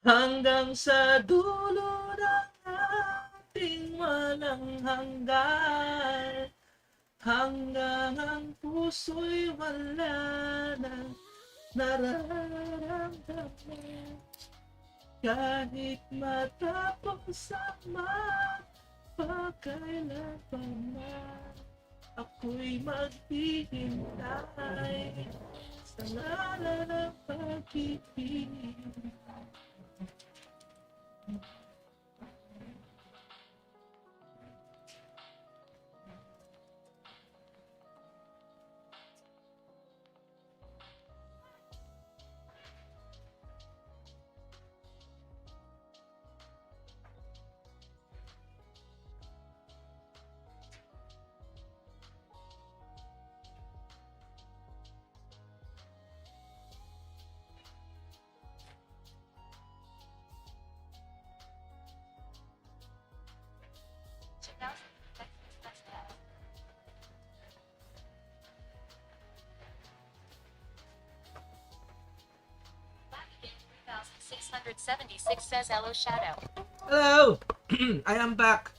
hanggang sa dulo ng ating walang hanggan, hanggang ang puso'y wala na nararamdaman. Kahit matapos ang mapagkailanman, ako'y maghihintay sa ngalan ng pag-ibig. Says hello shadow. Hello! I am back.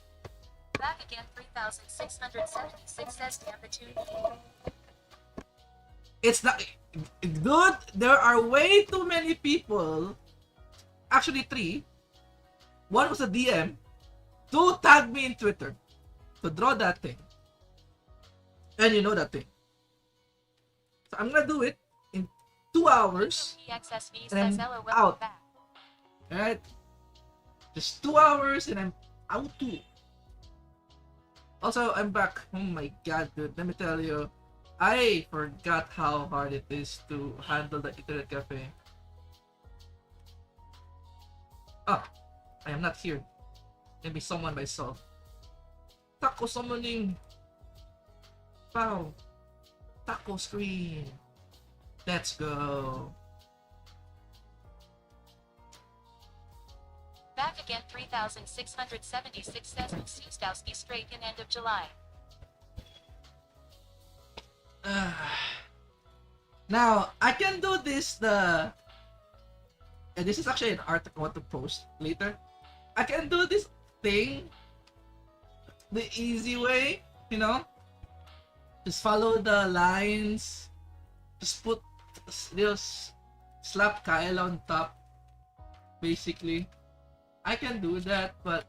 Back again 3676 says damn the tune. It's not... Dude, there are way too many people. Actually, 3. One was a DM. 2 tagged me in Twitter to draw that thing. And you know that thing. So I'm gonna do it in 2 hours. EXSV And says I'm hello, out. welcome back. Alright? Just 2 hours and I'm out too. Also, I'm back. Oh my god, dude. Let me tell you. I forgot how hard it is to handle the internet cafe. Ah, I am not here. Maybe someone myself. Taco summoning. Wow. Taco screen. Let's go. Back again 3676 says Sustowski straight in end of July. Now, I can do this and this is actually an article I want to post later. I can do this thing the easy way, you know? Just follow the lines. Just put, just slap Kaela on top, basically. I can do that, but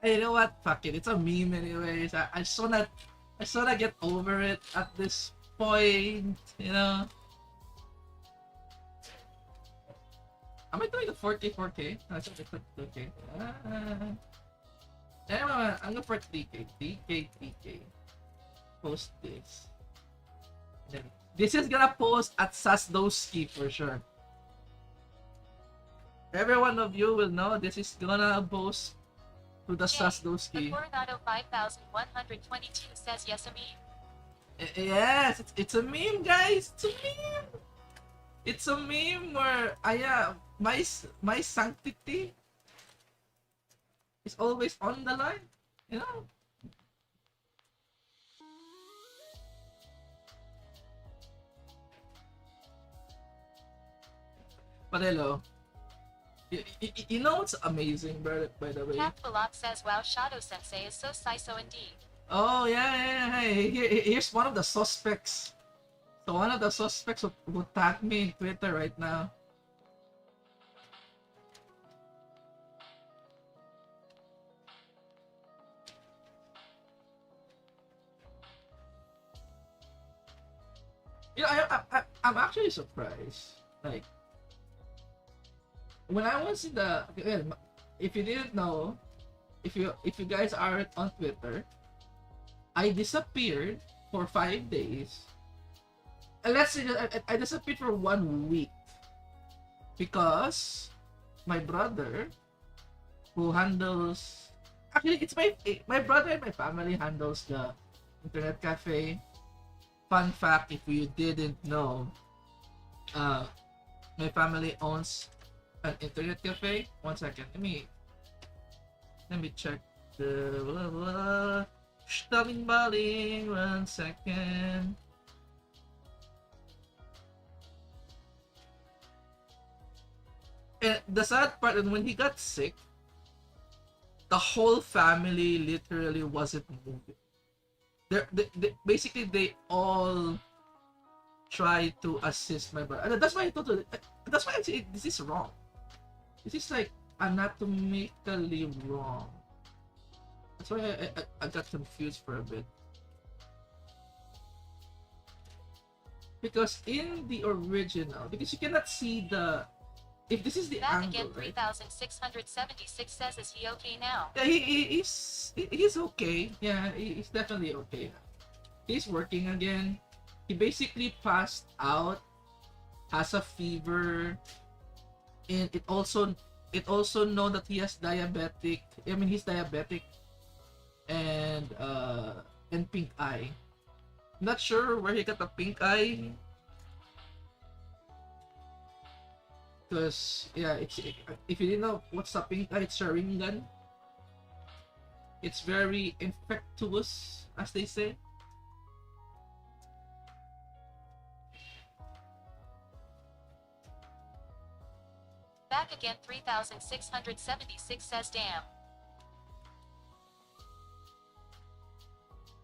you know what? Fuck it. It's a meme anyways. I just wanna get over it at this point, you know? Am I doing the 4K 4K? No, I think I put 2K. Anyway, I'm going for 3K. 3K. Post this. Then, this is gonna post at Sasdowski for sure. Every one of you will know this is gonna post to the Sasdowski. The Coronado 5122 says yes, a meme. Yes, it's a meme, guys. It's a meme. It's a meme where my sanctity is always on the line, you know. But hello. You know what's amazing, by the way? Cat Balak says wow, Shadow Sensei is so Saiso indeed. Oh yeah. Hey, here's one of the suspects. So one of the suspects who tagged me in Twitter right now. You know, I'm actually surprised. Like, when I was in the, if you didn't know, if you guys aren't on Twitter, I disappeared for 5 days. And let's say I disappeared for 1 week because my brother, who handles, actually it's my brother and my family handles the internet cafe. Fun fact, if you didn't know, my family owns an internet cafe. 1 second, let me check the Stalling balling. 1 second. And the sad part, and when he got sick, the whole family literally wasn't moving. Basically, they all tried to assist my brother. And that's why I told you, that's why I say this is wrong. This is like anatomically wrong. That's why I got confused for a bit. Because in the original, because you cannot see the, if this is the Back angle, again, right? 3676 says, is he okay now? Yeah, he's okay. Yeah, he's definitely okay. He's working again. He basically passed out, has a fever, and it also know that he has diabetic. I mean, he's diabetic, and pink eye. Not sure where he got the pink eye, because yeah, if you didn't know what's a pink eye, it's a ring gun. It's very infectious, as they say. Back again, 3676 says, damn.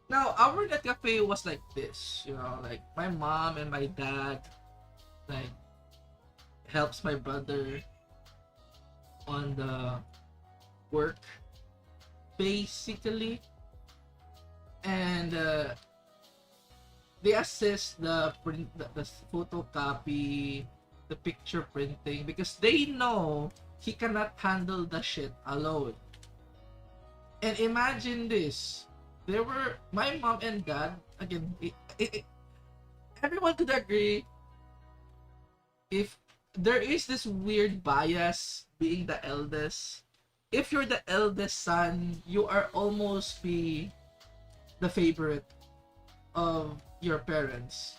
Now, our net cafe was like this, like my mom and my dad, like, helps my brother on the work, basically, and they assist the print, the photocopy, the picture printing, because they know he cannot handle the shit alone. And imagine this. There were my mom and dad. Again, everyone could agree, if there is this weird bias being the eldest. If you're the eldest son, you are almost be the favorite of your parents.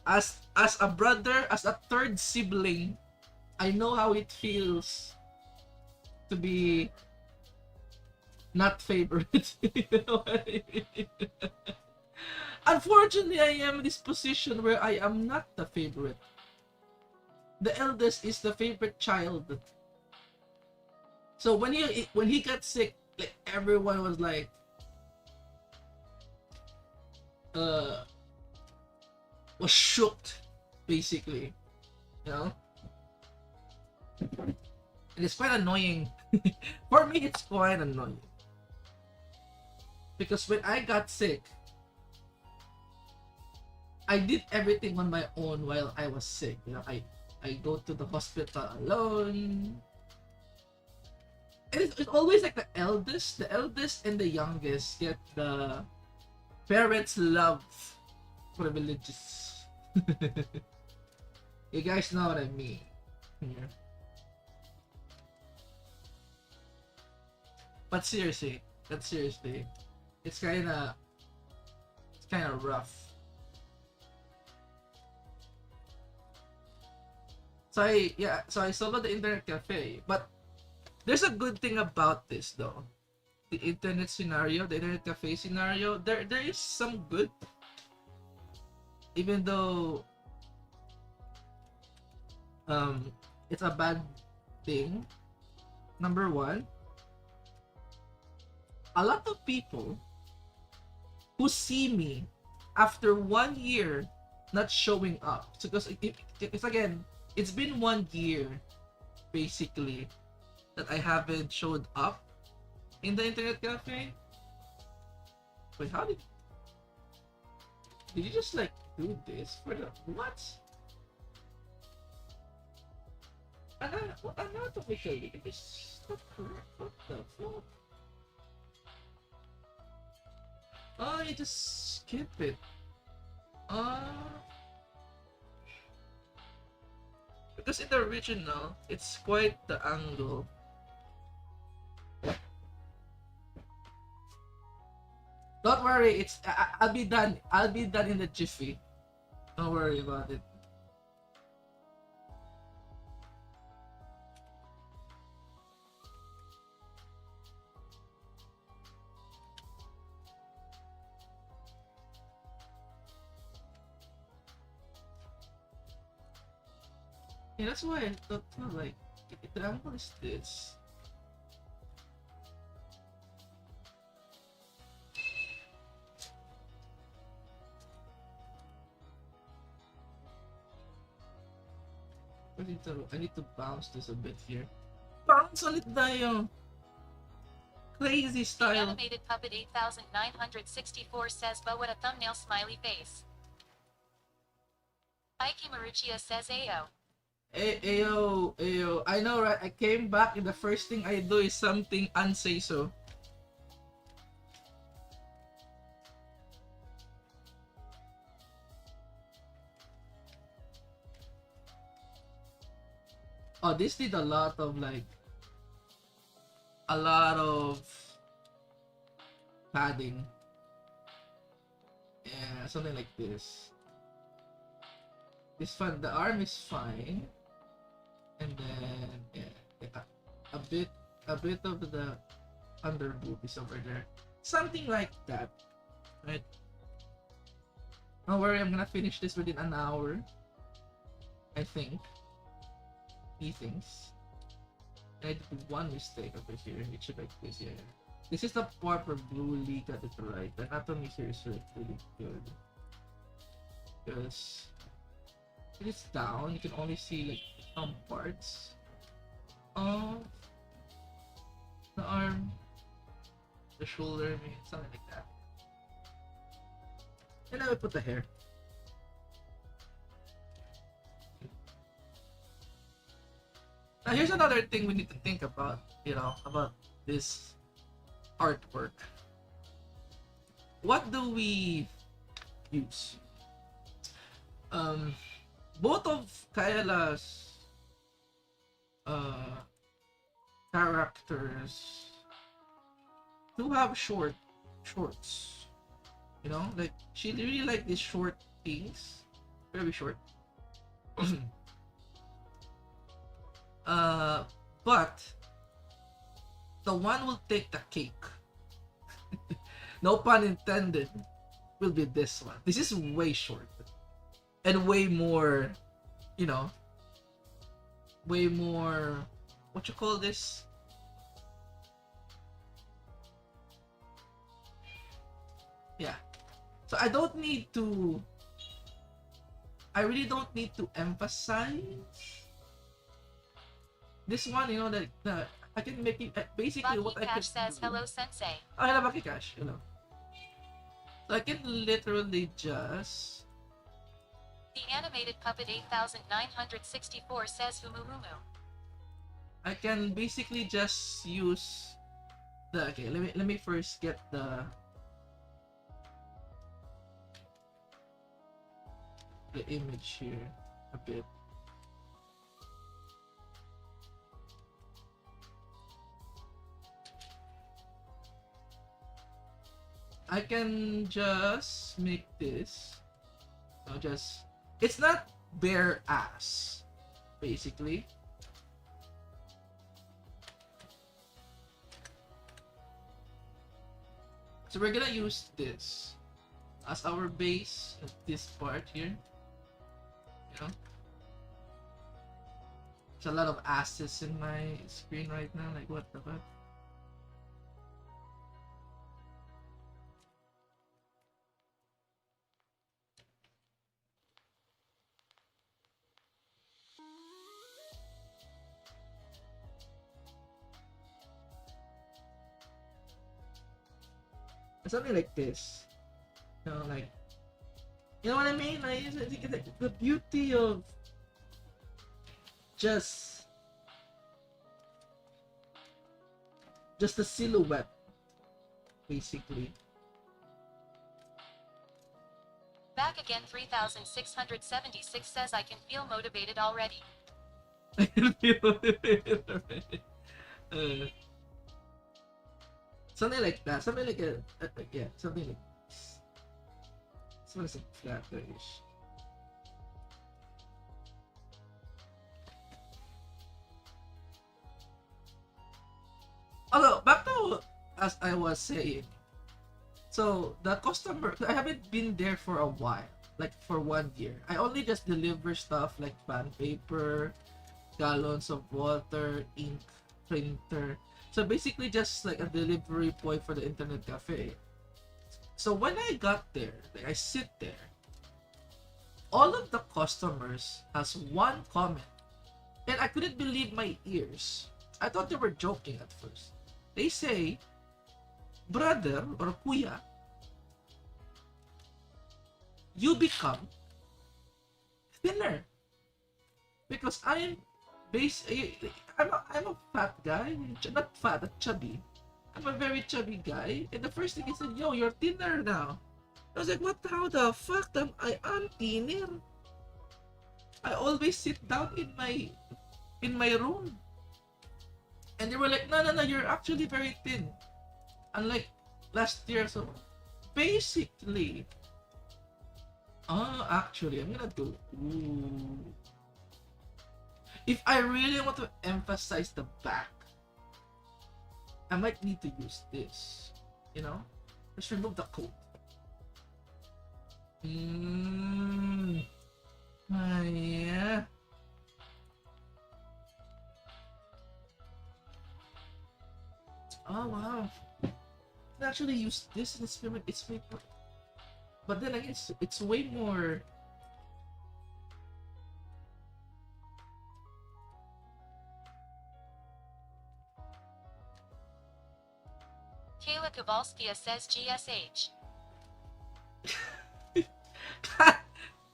As a brother, as a third sibling, I know how it feels to be not favorite. You know what I mean? Unfortunately, I am in this position where I am not the favorite. The eldest is the favorite child. So when he got sick, like, everyone was like, was shocked, basically, you know. And it's quite annoying. For me, it's quite annoying. Because when I got sick, I did everything on my own while I was sick. I go to the hospital alone. And it's always like the eldest and the youngest get the parents' love privileges. You guys know what I mean. Yeah. But seriously, it's kind of rough. So I soloed the internet cafe, but there's a good thing about this though. The internet cafe scenario, there is some good, even though it's a bad thing. Number one, a lot of people who see me after 1 year not showing up, because it's again, it's been 1 year basically that I haven't showed up in the internet cafe. Wait, how did you just like do this for the what? Anatomically, it is not correct. What the fuck? Oh, you just skip it. Because in the original, it's quite the angle. Don't worry, I'll be done. I'll be done in the jiffy. Don't worry about it. Yeah, that's why I thought, like, The angle is this. I need to bounce this a bit here. Bounce ulit tayo. Crazy The style. animated puppet 8964 says, but what a thumbnail smiley face. Ike Maruccia says Ayo. Ayo, ayo. I know, right? I came back and the first thing I do is something unsay so. Oh, this did a lot of padding. Yeah, something like this. This fun. The arm is fine, and then yeah, a bit of the under boob is over there. Something like that, right? Don't worry, I'm gonna finish this within an hour. I think. He thinks. I did one mistake over here. It should like this, yeah. This is the part where Blue Lee got it right. The anatomy here is really good. Because if it's down, you can only see like some parts of the arm, the shoulder, maybe something like that. And I would put the hair. Now here's another thing we need to think about, about this artwork. What do we use? Both of Kaela's characters do have shorts. Like she really like these short things, very short. But the one will take the cake. No pun intended. Will be this one. This is way short and way more, way more. What you call this? Yeah. So I really don't need to emphasize this one, that I can make it basically Lucky what I can Cash says, do. hello sensei. Oh, hello, Lucky Cash. Hello. So I can literally just. The animated puppet 8964 says Humuhumu. I can basically just use the. Okay, let me first get the image here a bit. I can just make this. It's not bare ass, basically. So we're gonna use this as our base at this part here. There's a lot of asses in my screen right now, like what the fuck? Something like this, you know what I mean? Like, the beauty of just the silhouette, basically. Back again 3676 says I can feel motivated already. I can feel motivated already. Something like that. Something like yeah, something like this. Something like flatter-ish. Although, back to as I was saying. So, the customer, I haven't been there for a while. Like, for 1 year. I only just deliver stuff like band paper, gallons of water, ink, printer. So basically just like a delivery boy for the internet cafe. So when I got there, like I sit there, all of the customers has one comment. And I couldn't believe my ears. I thought they were joking at first. They say, brother or kuya, you become thinner. Because I'm a fat guy. Not fat, chubby. I'm a very chubby guy. And the first thing he said, yo, you're thinner now. I was like, what, how the fuck I am thinner? I always sit down in my room. And they were like, no, no, no, you're actually very thin. Unlike last year. So basically, actually, I'm gonna do. Ooh. If I really want to emphasize the back, I might need to use this. You know? Let's remove the coat. Yeah. Oh wow. I can actually use this in experiment. It's way more, but then again, it's way more. Kaela Kovalskia says GSH.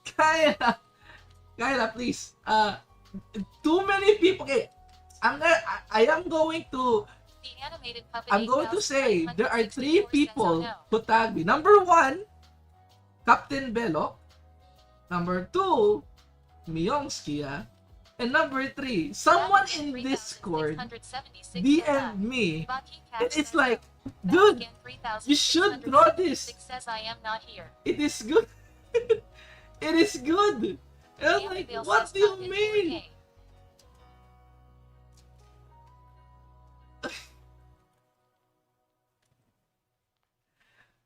Kaela, Kaela, please. Too many people. Okay, I am going to. The animated puppet I'm going to say there are 3 people who tag me. Number 1, Captain Belok. Number 2, Miyonskia. And number 3, someone in Discord DM'd me. And it's like, dude, you should draw this. Says I am not here. It is good. It is good. And I'm like, what do you mean?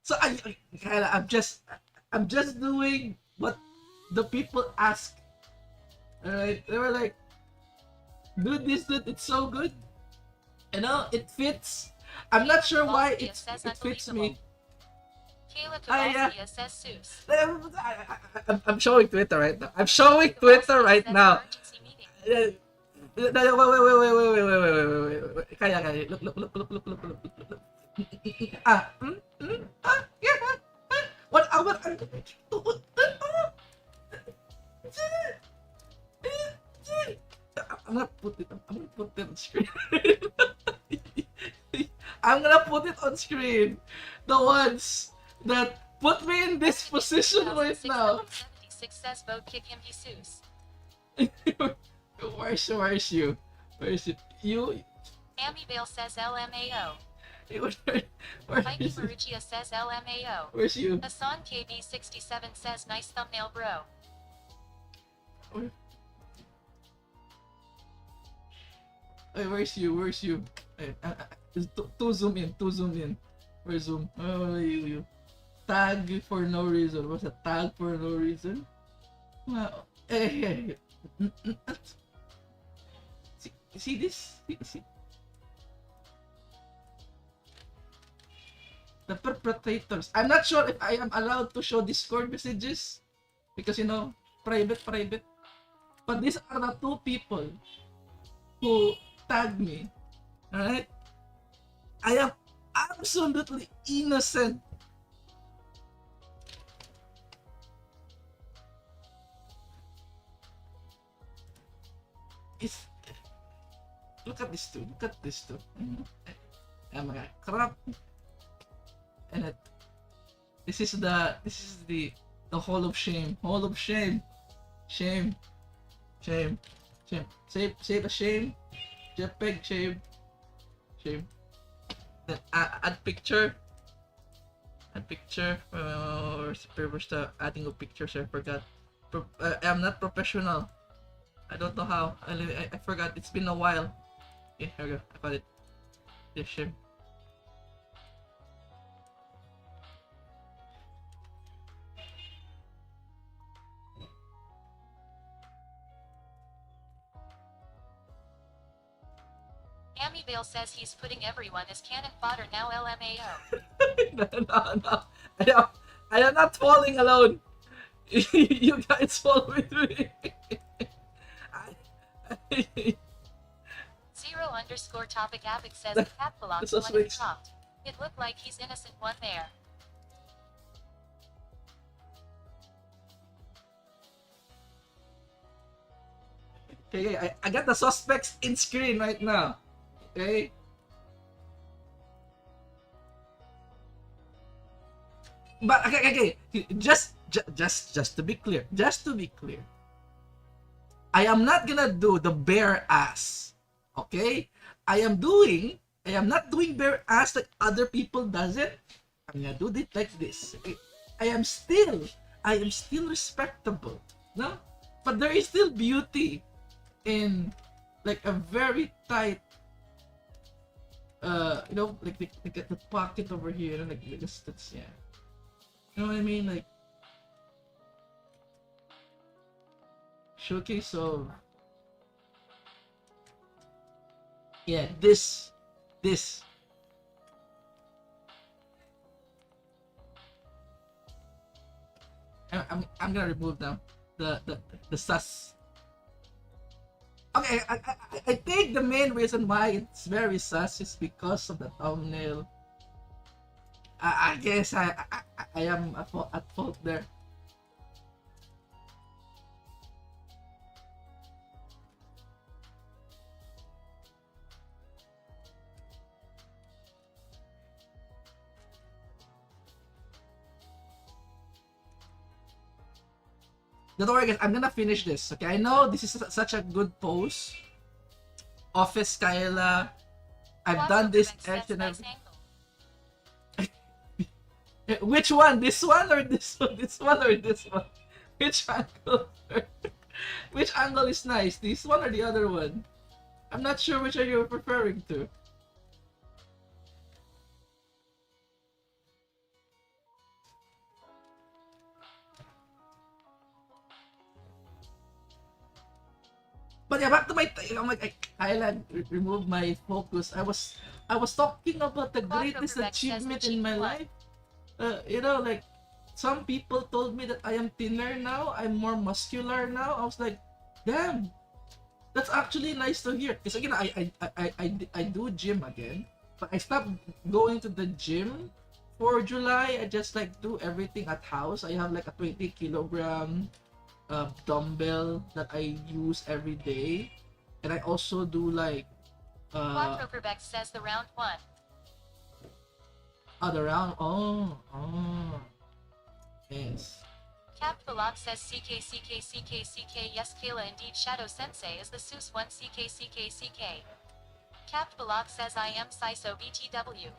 So I'm just doing what the people ask. Alright, they were like, dude, it's so good. You know, it fits. I'm not sure why it fits me. Kaela Kovalskia says Seuss. I'm showing Twitter right now. I'm showing Twitter right now. Wait. Kaya, look. Yeah. What? I'm gonna put it on screen. I'm gonna put it on screen. The ones that put me in this position right now. 676 says vote kick him, Jesus. Where's you? You? Amy Bale says LMAO. Where Mikey is it? Marugia says LMAO. Where's you? Hassan KB67 says nice thumbnail, bro. Hey, where's you? Hey, to zoom in. Where's zoom? Oh, you. Tag for no reason. What's a tag for no reason? Wow. Hey. See this? See? The perpetrators. I'm not sure if I am allowed to show Discord messages because private. But these are the 2 people who tagged me. Alright? I am absolutely innocent. Look at this two. Oh my god. Crap. And this is the hall of shame. Shame. Save a shame. JPEG shame. Then add picture. Where's the adding of pictures? I forgot. I'm not professional. I don't know how. I forgot. It's been a while. Okay, here we go. I got it. Yeah, shame. Amivale says he's putting everyone as cannon fodder now LMAO. No. I am not falling alone. You guys fall with me. Zero_topic Apic says the cat belongs This was when he switched. dropped. It looked like he's innocent one there. Okay, I got the suspects in screen right now. Okay. But okay. Just to be clear, I am not gonna do the bare ass. Okay? I am not doing bare ass like other people does it. I'm gonna do it like this. Okay? I am still respectable. No? But there is still beauty in like a very tight like the pocket over here, like this, that's, yeah. You know what I mean? Like showcase of, yeah, this I'm gonna remove them, the sus. Okay, I think the main reason why it's very sus is because of the thumbnail. I guess I am at fault there. Don't worry guys, I'm gonna finish this, okay? I know this is such a good pose. Office Kaela. I've done this action. Which one? This one or this one? This one or this one? Which angle? Which angle is nice? This one or the other one? I'm not sure which are you referring to. But yeah, back to my. I'm like, I remove my focus. I was talking about the greatest achievement in my life. You know, like some people told me that I am thinner now. I'm more muscular now. I was like, damn, that's actually nice to hear. Because again, I do gym again, but I stopped going to the gym for July. I just like do everything at house. I have like a 20-kilogram dumbbell that I use every day, and I also do like Quadroperbeck says the round one. other round. Oh, yes. Capped Balak says CK. Yes, Kaela, indeed. Shadow Sensei is the Seuss one. CK. Capped Balak says I am Siso BTW.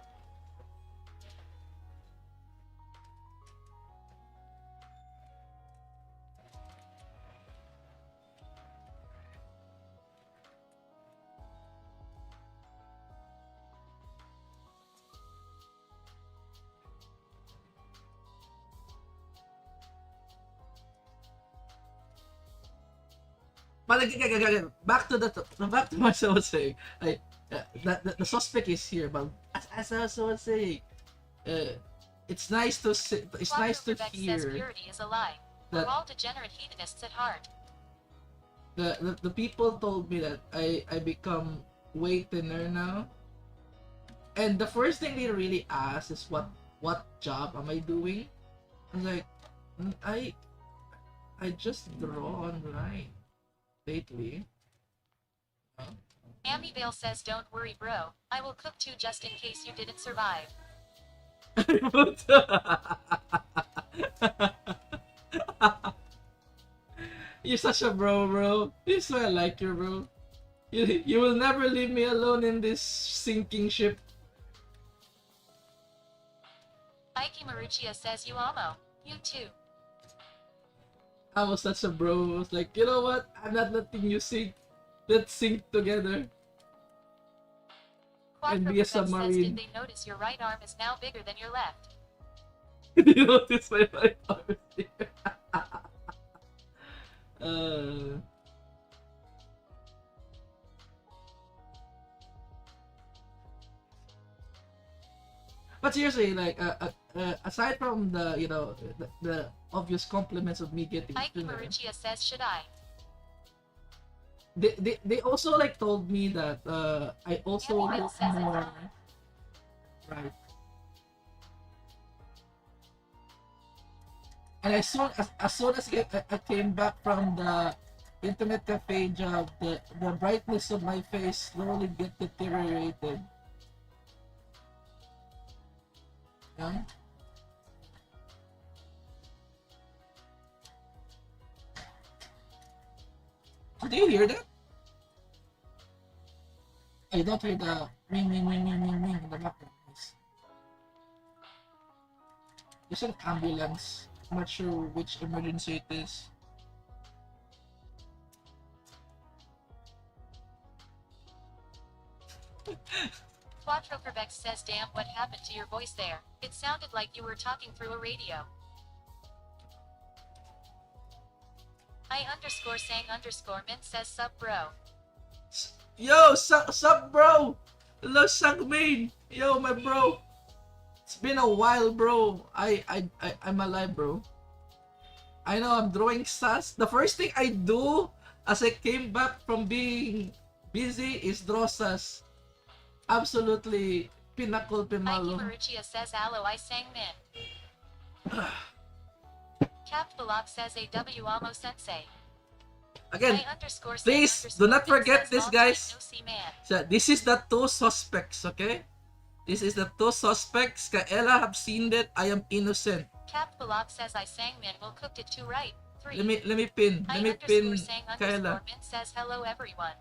But again, back to what I was saying. The suspect is here, but as I was saying, it's nice to see, it's nice to hear says purity is a lie. We're all degenerate hedonists at heart. The people told me that I become way thinner now, and the first thing they really ask is what job am I doing? I'm like, I just draw online lately. Amivale says don't worry bro, I will cook too just in case you didn't survive. You're such a bro. This is why I like you, bro. You will never leave me alone in this sinking ship. Ike Maruccia says you amo. You too. I was such a bro. I was like, you know what? I'm not letting you sink. Let's sink together. And be a submarine. Says, did they notice your right arm is now bigger than your left? Did you notice my right arm is here? but seriously, like aside from the the obvious compliments of me getting Ike thinner, Maruccia says, should I? they also like told me that I also Abigail look says it. more right. And as soon as I came back from the internet cafe job, the brightness of my face slowly get deteriorated. Yeah. So do you hear that? I don't hear the ring in the background. There's an ambulance. I'm not sure which emergency it is. Quattro Quebec says, damn, what happened to your voice there? It sounded like you were talking through a radio. I_sang_mint says, sub bro. Yo, sup, bro? Hello, Sangmain. Yo, my bro. It's been a while, bro. I'm alive, bro. I know I'm drawing sus. The first thing I do as I came back from being busy is draw sus. Absolutely pinakul Ike pimalo. Maruccia says, allo, I sang min. Capt Balak says, AW Amo Sensei. Again, I_sang_ please do not mint forget says, this, long guys. time no see, man. So, this is the two suspects, okay? This is the two suspects. Kaela have seen that I am innocent. Capt Balak says, I sang min, will cooked it too right. 3. Let me pin Kaela. I_sang_mint says, hello everyone.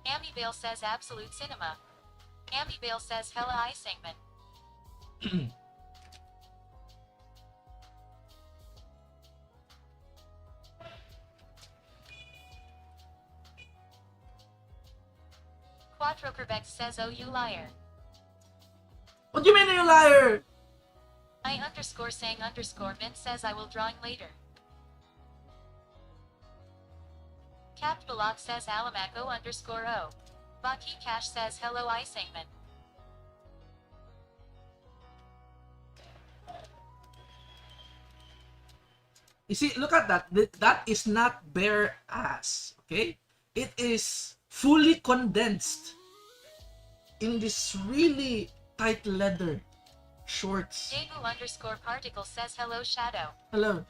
Amivale says, absolute cinema. Amivale says, hella I sang min. Quattro Quebec says, oh you liar. What do you mean, you liar? I_sang_mint says, I will drawing later. Capt Balak says, Alamaco_o. Baki Cash says, hello I sang min. You see, look at that. That is not bare ass, okay? It is fully condensed in this really tight leather shorts. Daegu_particle says, hello Shadow. Hello.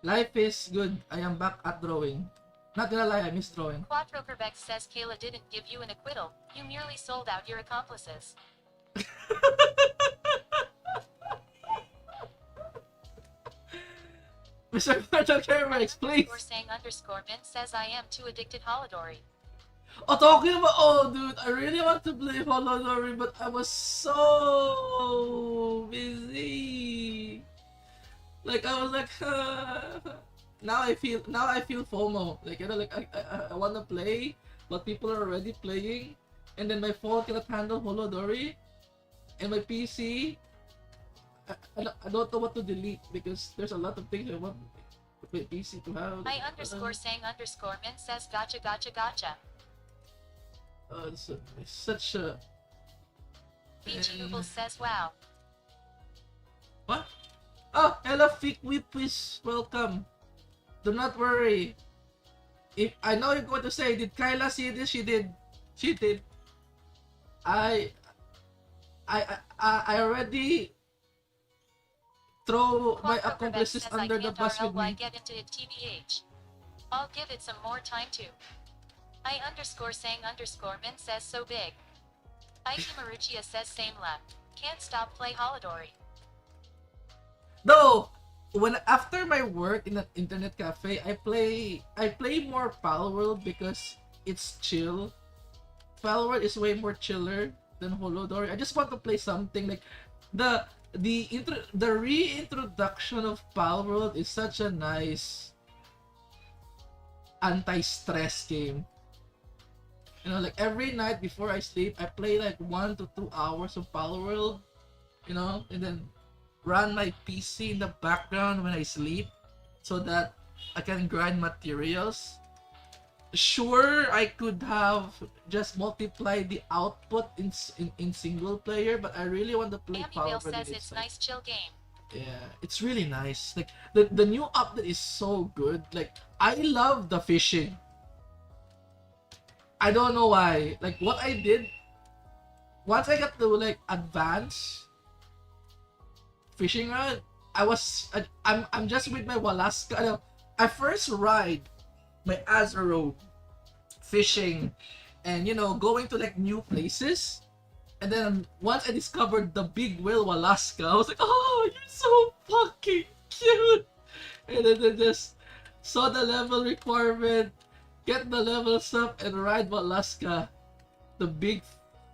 Life is good. I am back at drawing. Not gonna lie, I miss drawing. Quattro Quebec says, Kaela didn't give you an acquittal. You merely sold out your accomplices. Mr. Quartal Kermex, please. Sang_mint says, I am too addicted Holodori. Oh, talking about, oh, dude, I really want to play Holodori, but I was so busy. Like, I was like, now I feel FOMO. Like, like I want to play, but people are already playing, and then my phone cannot handle Holodori, and my PC, I don't know what to delete because there's a lot of things I want my PC to have. I_sang_mint says, gotcha gotcha gotcha. It's such a... Beachy Ooble says, wow. What? Oh, hello, Fake Whippies. Welcome. Do not worry. If I know you're going to say, did Kaela see this? She did. She did. I already throw my accomplices under the bus with me. Get into it, TBH. I'll give it some more time too. I_sang_mint says, so big. Ike Maruccia says, same left. Can't stop play Holodori. Though, when after my work in an internet cafe, I play more Palworld because it's chill. Palworld is way more chiller than Holodori. I just want to play something like the reintroduction of Palworld is such a nice anti-stress game. You know, like every night before I sleep, I play like 1 to 2 hours of Palworld, you know, and then run my PC in the background when I sleep so that I can grind materials. Sure, I could have just multiplied the output in single player, but I really want to play Amiable Power says Grenade. it's nice chill game. Yeah, it's really nice. Like the new update is so good. Like I love the fishing. I don't know why. Like what I did once I got to like advance fishing rod, I'm just with my Walaska. I first ride my Azaro fishing and going to like new places. And then once I discovered the big whale Walaska, I was like, oh, you're so fucking cute. And then I just saw the level requirement, get the levels up, and ride Walaska, the big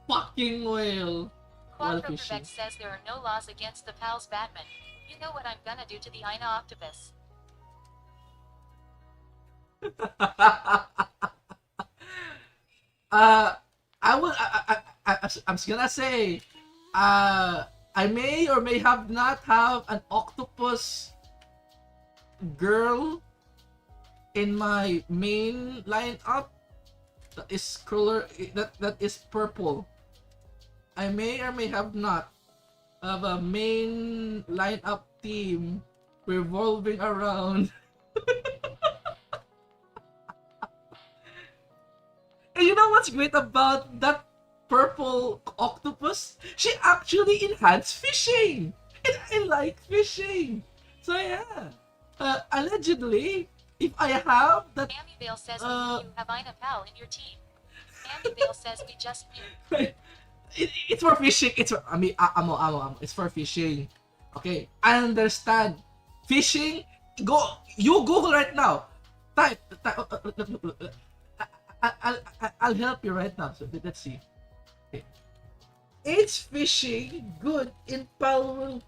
fucking whale. While fishing. Quadropervex says there are no laws against the pals Batman. You know what I'm gonna do to the Ina octopus. I will. I'm just gonna say, I may or may have not have an octopus girl in my main lineup that is color that is purple. I may or may have not have a main lineup team revolving around. And you know what's great about that purple octopus? She actually enhanced fishing! And I like fishing! So yeah. Allegedly, if I have that... Amiable says you have Ina pal in your team. Amiable says we just knew. It's for fishing. It's for... I mean, amo. It's for fishing. Okay? I understand. Fishing? You Google right now. Type I'll help you right now. So let's see. Okay. Is fishing good in Palworld?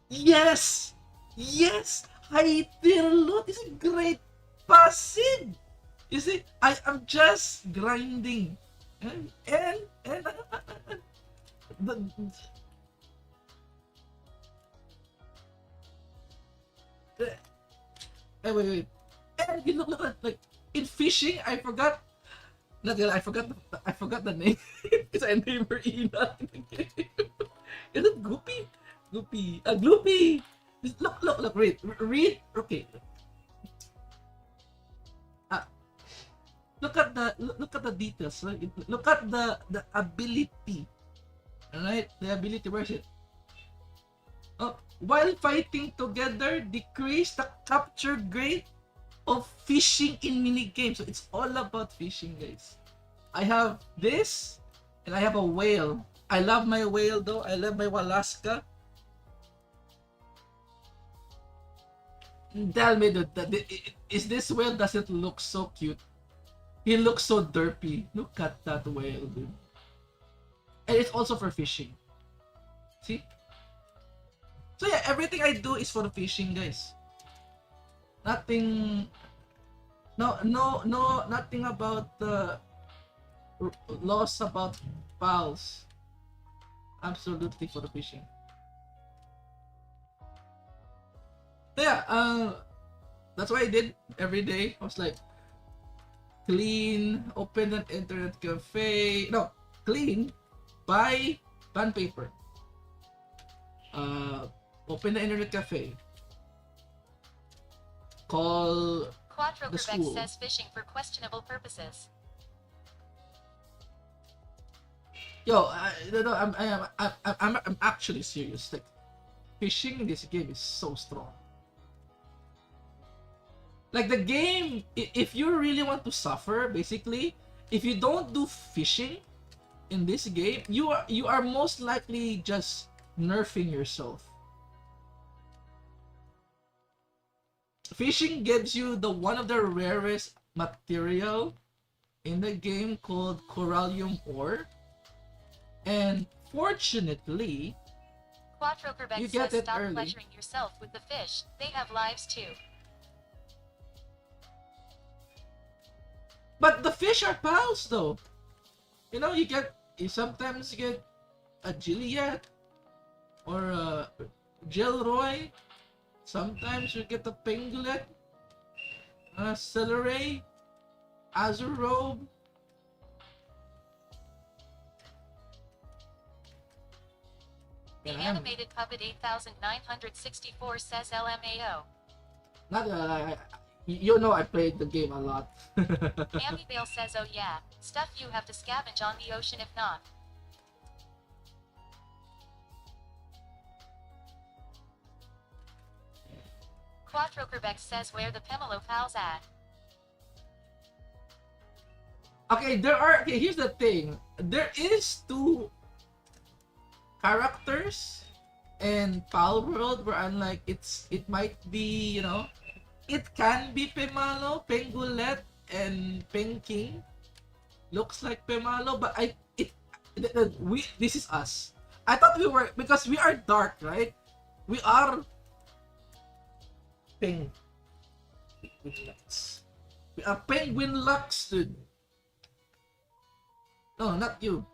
Yes! Yes! Hyperloot is a great passive! You see, I am just grinding. And wait. And you look at like in fishing, I forgot. Not yet, I forgot the name because I never Ina in the game. Is it Goopy? Gloopy. Look. Read. Okay. Look at the details. Right? Look at the ability. Alright, the ability. Where's it? Oh, while fighting together, decrease the capture rate of fishing in minigames. So it's all about fishing, guys. I have this, and I have a whale. I love my whale though. I love my Walaska. Tell me, dude, is this whale doesn't look so cute? He looks so derpy. Look at that whale, dude. And it's also for fishing. See? So yeah, everything I do is for fishing, guys. Nothing about the laws about pals. Absolutely for the fishing. So yeah, that's what I did every day. I was like, clean, open an internet cafe. No, clean, buy bond paper. Open the internet cafe. Call the school. says fishing for questionable purposes. Yo, I'm actually serious. Like, fishing in this game is so strong. Like the game, if you really want to suffer, basically, if you don't do fishing in this game, you are most likely just nerfing yourself. Fishing gives you one of the rarest material in the game called corallium ore, and fortunately, you get says it stop early. pleasuring yourself with the fish. They have lives too. But the fish are pals though. You know, you sometimes get a Juliet or a Gilroy. Sometimes you get a Pinglet. Celeray, Azure Robe. The animated puppet 8964 says LMAO. Not you know I played the game a lot. Amy Bale says oh yeah, stuff you have to scavenge on the ocean if not. Quattro Quebec says where the Pemelo pals at. Okay, there are. Okay, here's the thing. There is two characters in Pal World where I'm like, it might be, you know, it can be Pemalo, Pengulet, and Penking. Looks like Pemalo, but this is us. I thought we were, because we are dark, right? We are Penguin Lux. We are Penguin Lux, dude. No, not you.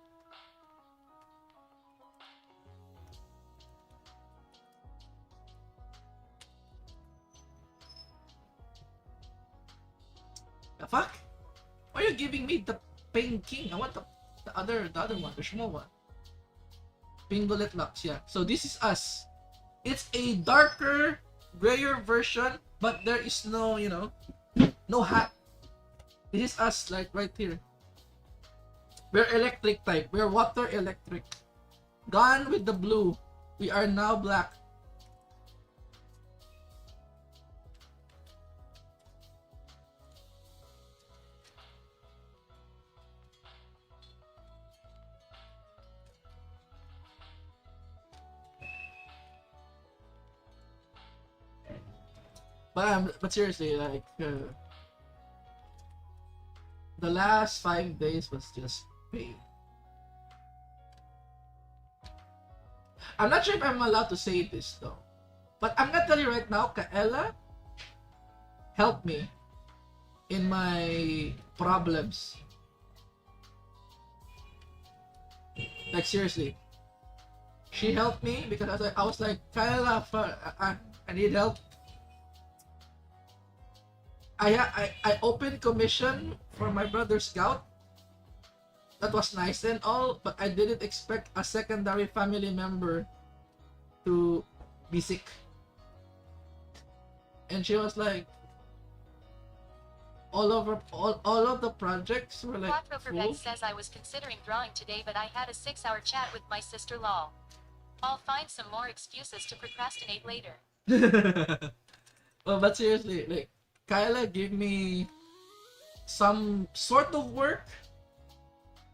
The fuck? Why are you giving me the Peng King? I want the other one, the small one. Pingolet Lux, yeah. So this is us. It's a darker, grayer version, but there is no, you know, no hat. This is us, like right here. We're electric type. We're water electric. Gone with the blue. We are now black. But seriously, like the last 5 days was just pain. I'm not sure if I'm allowed to say this though, but I'm gonna tell you right now, Kaela helped me in my problems. Like seriously, she helped me because I was like, Kaela, I need help. I opened commission for my brother Scout. That was nice and all, but I didn't expect a secondary family member to be sick. And she was like, all of the projects were like Quattro Quebec says I was considering drawing today, but I had a 6-hour chat with my sister lol. I'll find some more excuses to procrastinate later. Well, but seriously, like, Kaela gave me some sort of work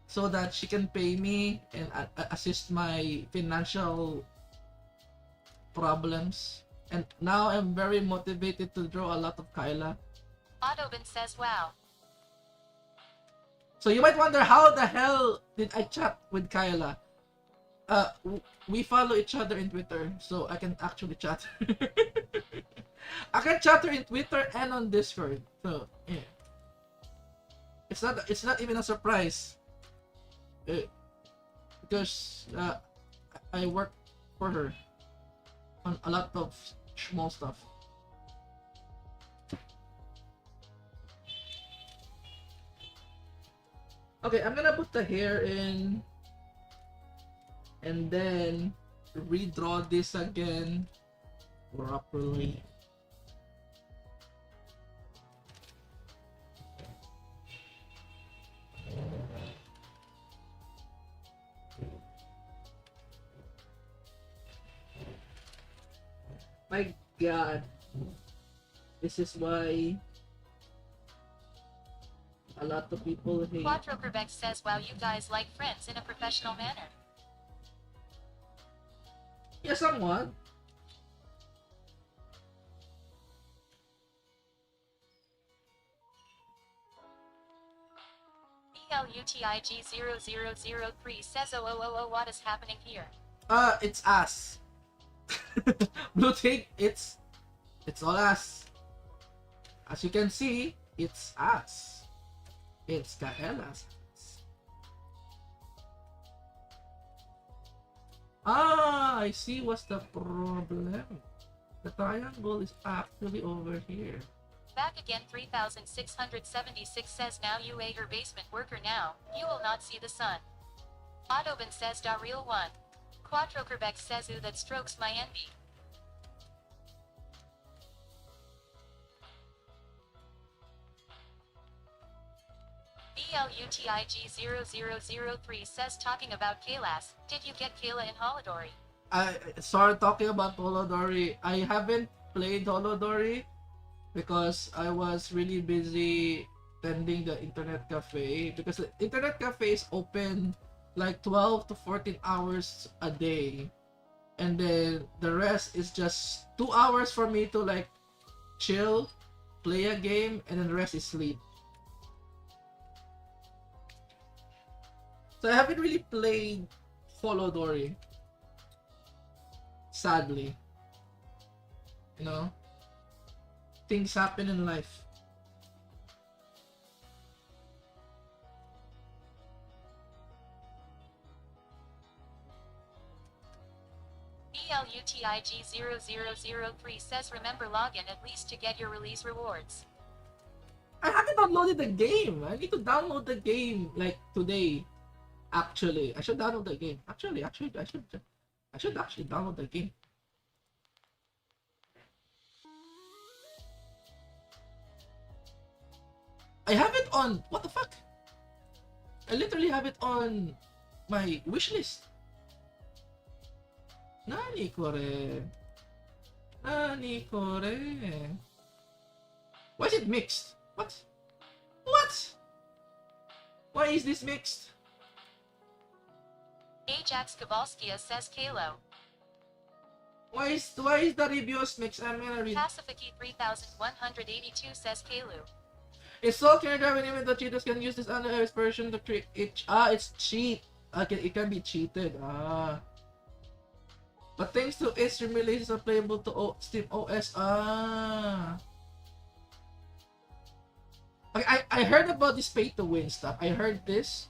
so that she can pay me and assist my financial problems. And now I'm very motivated to draw a lot of Kaela. Autobin says wow. So you might wonder, how the hell did I chat with Kaela? We follow each other in Twitter, so I can actually chat. I can chat her in Twitter and on Discord. So yeah, it's not even a surprise. Because I work for her on a lot of small stuff. Okay, I'm gonna put the hair in and then redraw this again properly. My god, this is why a lot of people hate. Quattro Quebec says wow, you guys like friends in a professional manner. Yeah, somewhat. BLUTIG0003 says oh, what is happening here? It's ass. Blue tick, it's all ass. As you can see, it's ass. It's Kaela's ass. Ah, I see what's the problem. The triangle is actually over here. Back again 3676 says now you a her basement worker now, you will not see the sun. Autoban says da real one. Quattrokerbeck says ooh that strokes my envy. BLUTIG0003 says talking about Kaelas, did you get Kaela in Holodori? I started talking about Holodori. I haven't played Holodori because I was really busy tending the internet cafe, because the internet cafe is open like 12 to 14 hours a day, and then the rest is just 2 hours for me to like chill, play a game, and then the rest is sleep. So I haven't really played Holodori, sadly. You know, things happen in life. BLUTIG0003 says remember login at least to get your release rewards. I haven't downloaded the game. I need to download the game like today. Actually, I should download the game. I should actually download the game. I have it on, what the fuck? I literally have it on my wish list. Nani kore? Nani kore? Why is it mixed? What? What? Why is this mixed? Ajax Kovalskia says Kalo. Why is the reviews mixed? I'm gonna read. Pacifici 3182 says Kalu. It's so clear that when even the cheaters can use this unrealized version to trick it. It's cheat. It can be cheated. But thanks to its release, it's playable to Steam OS. I heard about this pay to win stuff. I heard this.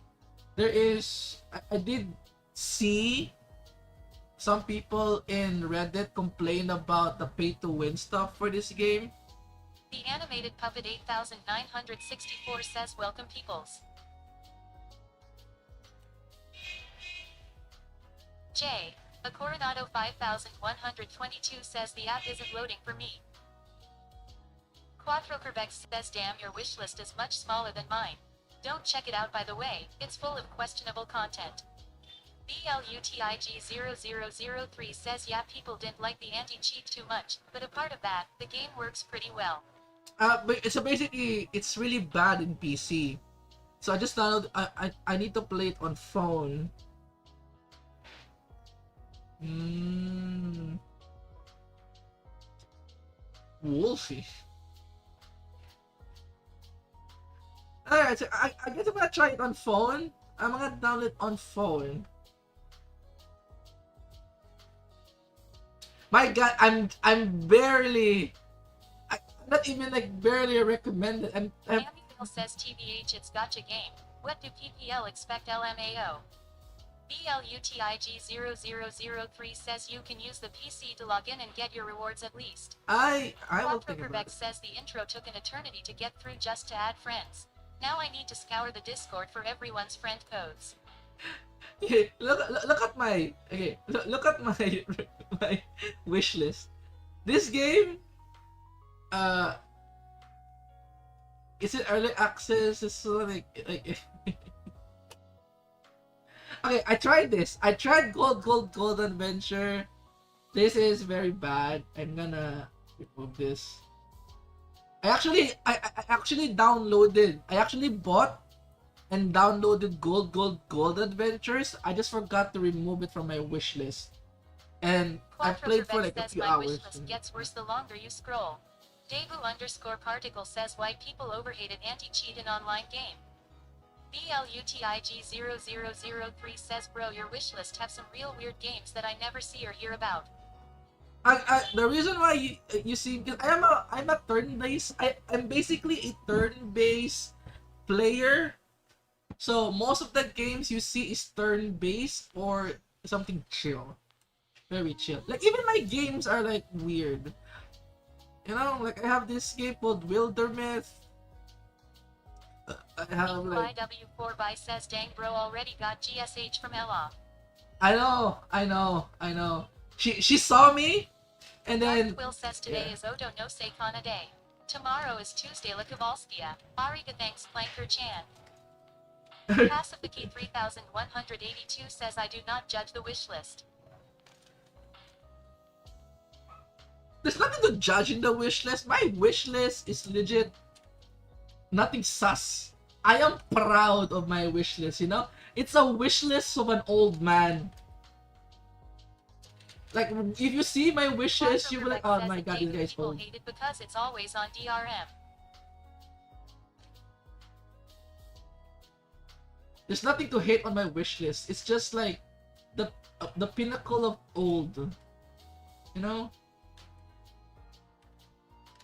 There is. I did see some people in Reddit complain about the pay to win stuff for this game. The animated puppet 8964 says welcome peoples. J. A Coronado 5122 says the app isn't loading for me. Quattrokerbeck says damn your wishlist is much smaller than mine. Don't check it out by the way, it's full of questionable content. BLUTIG0003 says yeah people didn't like the anti-cheat too much, but apart of that, the game works pretty well. But so basically, it's really bad in PC. So I just download. I need to play it on phone. Wolfie. Alright, so I guess I'm gonna try it on phone. I'm gonna download it on phone. My God, I'm barely. I'm not even like barely recommended. I'm Amiel says TBH it's gotcha game. What do PPL expect LMAO? BLUTIG0003 says you can use the PC to log in and get your rewards at least. I will think about it. says the intro took an eternity to get through just to add friends. Now I need to scour the Discord for everyone's friend codes. Okay, look at my look at my my wish list. This game, is it early access? It's like okay, I tried this. I tried Gold Adventure. This is very bad. I'm gonna remove this. I actually downloaded. I actually bought and downloaded Gold Adventures. I just forgot to remove it from my wish list. And I played for like a few hours. My wish list gets worse the longer you scroll. Debu_particle says why people overhated anti-cheat in online game. BLUTIG0003 says bro your wishlist have some real weird games that I never see or hear about. The reason why you see, because I'm a turn-based. I'm basically a turn-based player. So most of the games you see is turn-based or something chill, very chill. Like even my games are like weird. You know, like I have this game called Wildermyth. I have like IW4 by says dang bro already got GSH from Ella. I know. She saw me, and Dark then Quill says today yeah. is Odo no Seikana day. Tomorrow is Tuesday La Kovalskia. Ariga thanks Planker Chan. Pacifici 3182 says I do not judge the wish list. There's nothing to judge in the wish list. My wish list is legit. Nothing sus. I am proud of my wish list. You know, it's a wish list of an old man. Like if you see my wishes, you will like, oh my god, this guy's people old. hate it because it's always on DRM. There's nothing to hate on my wish list. It's just like the pinnacle of old. You know?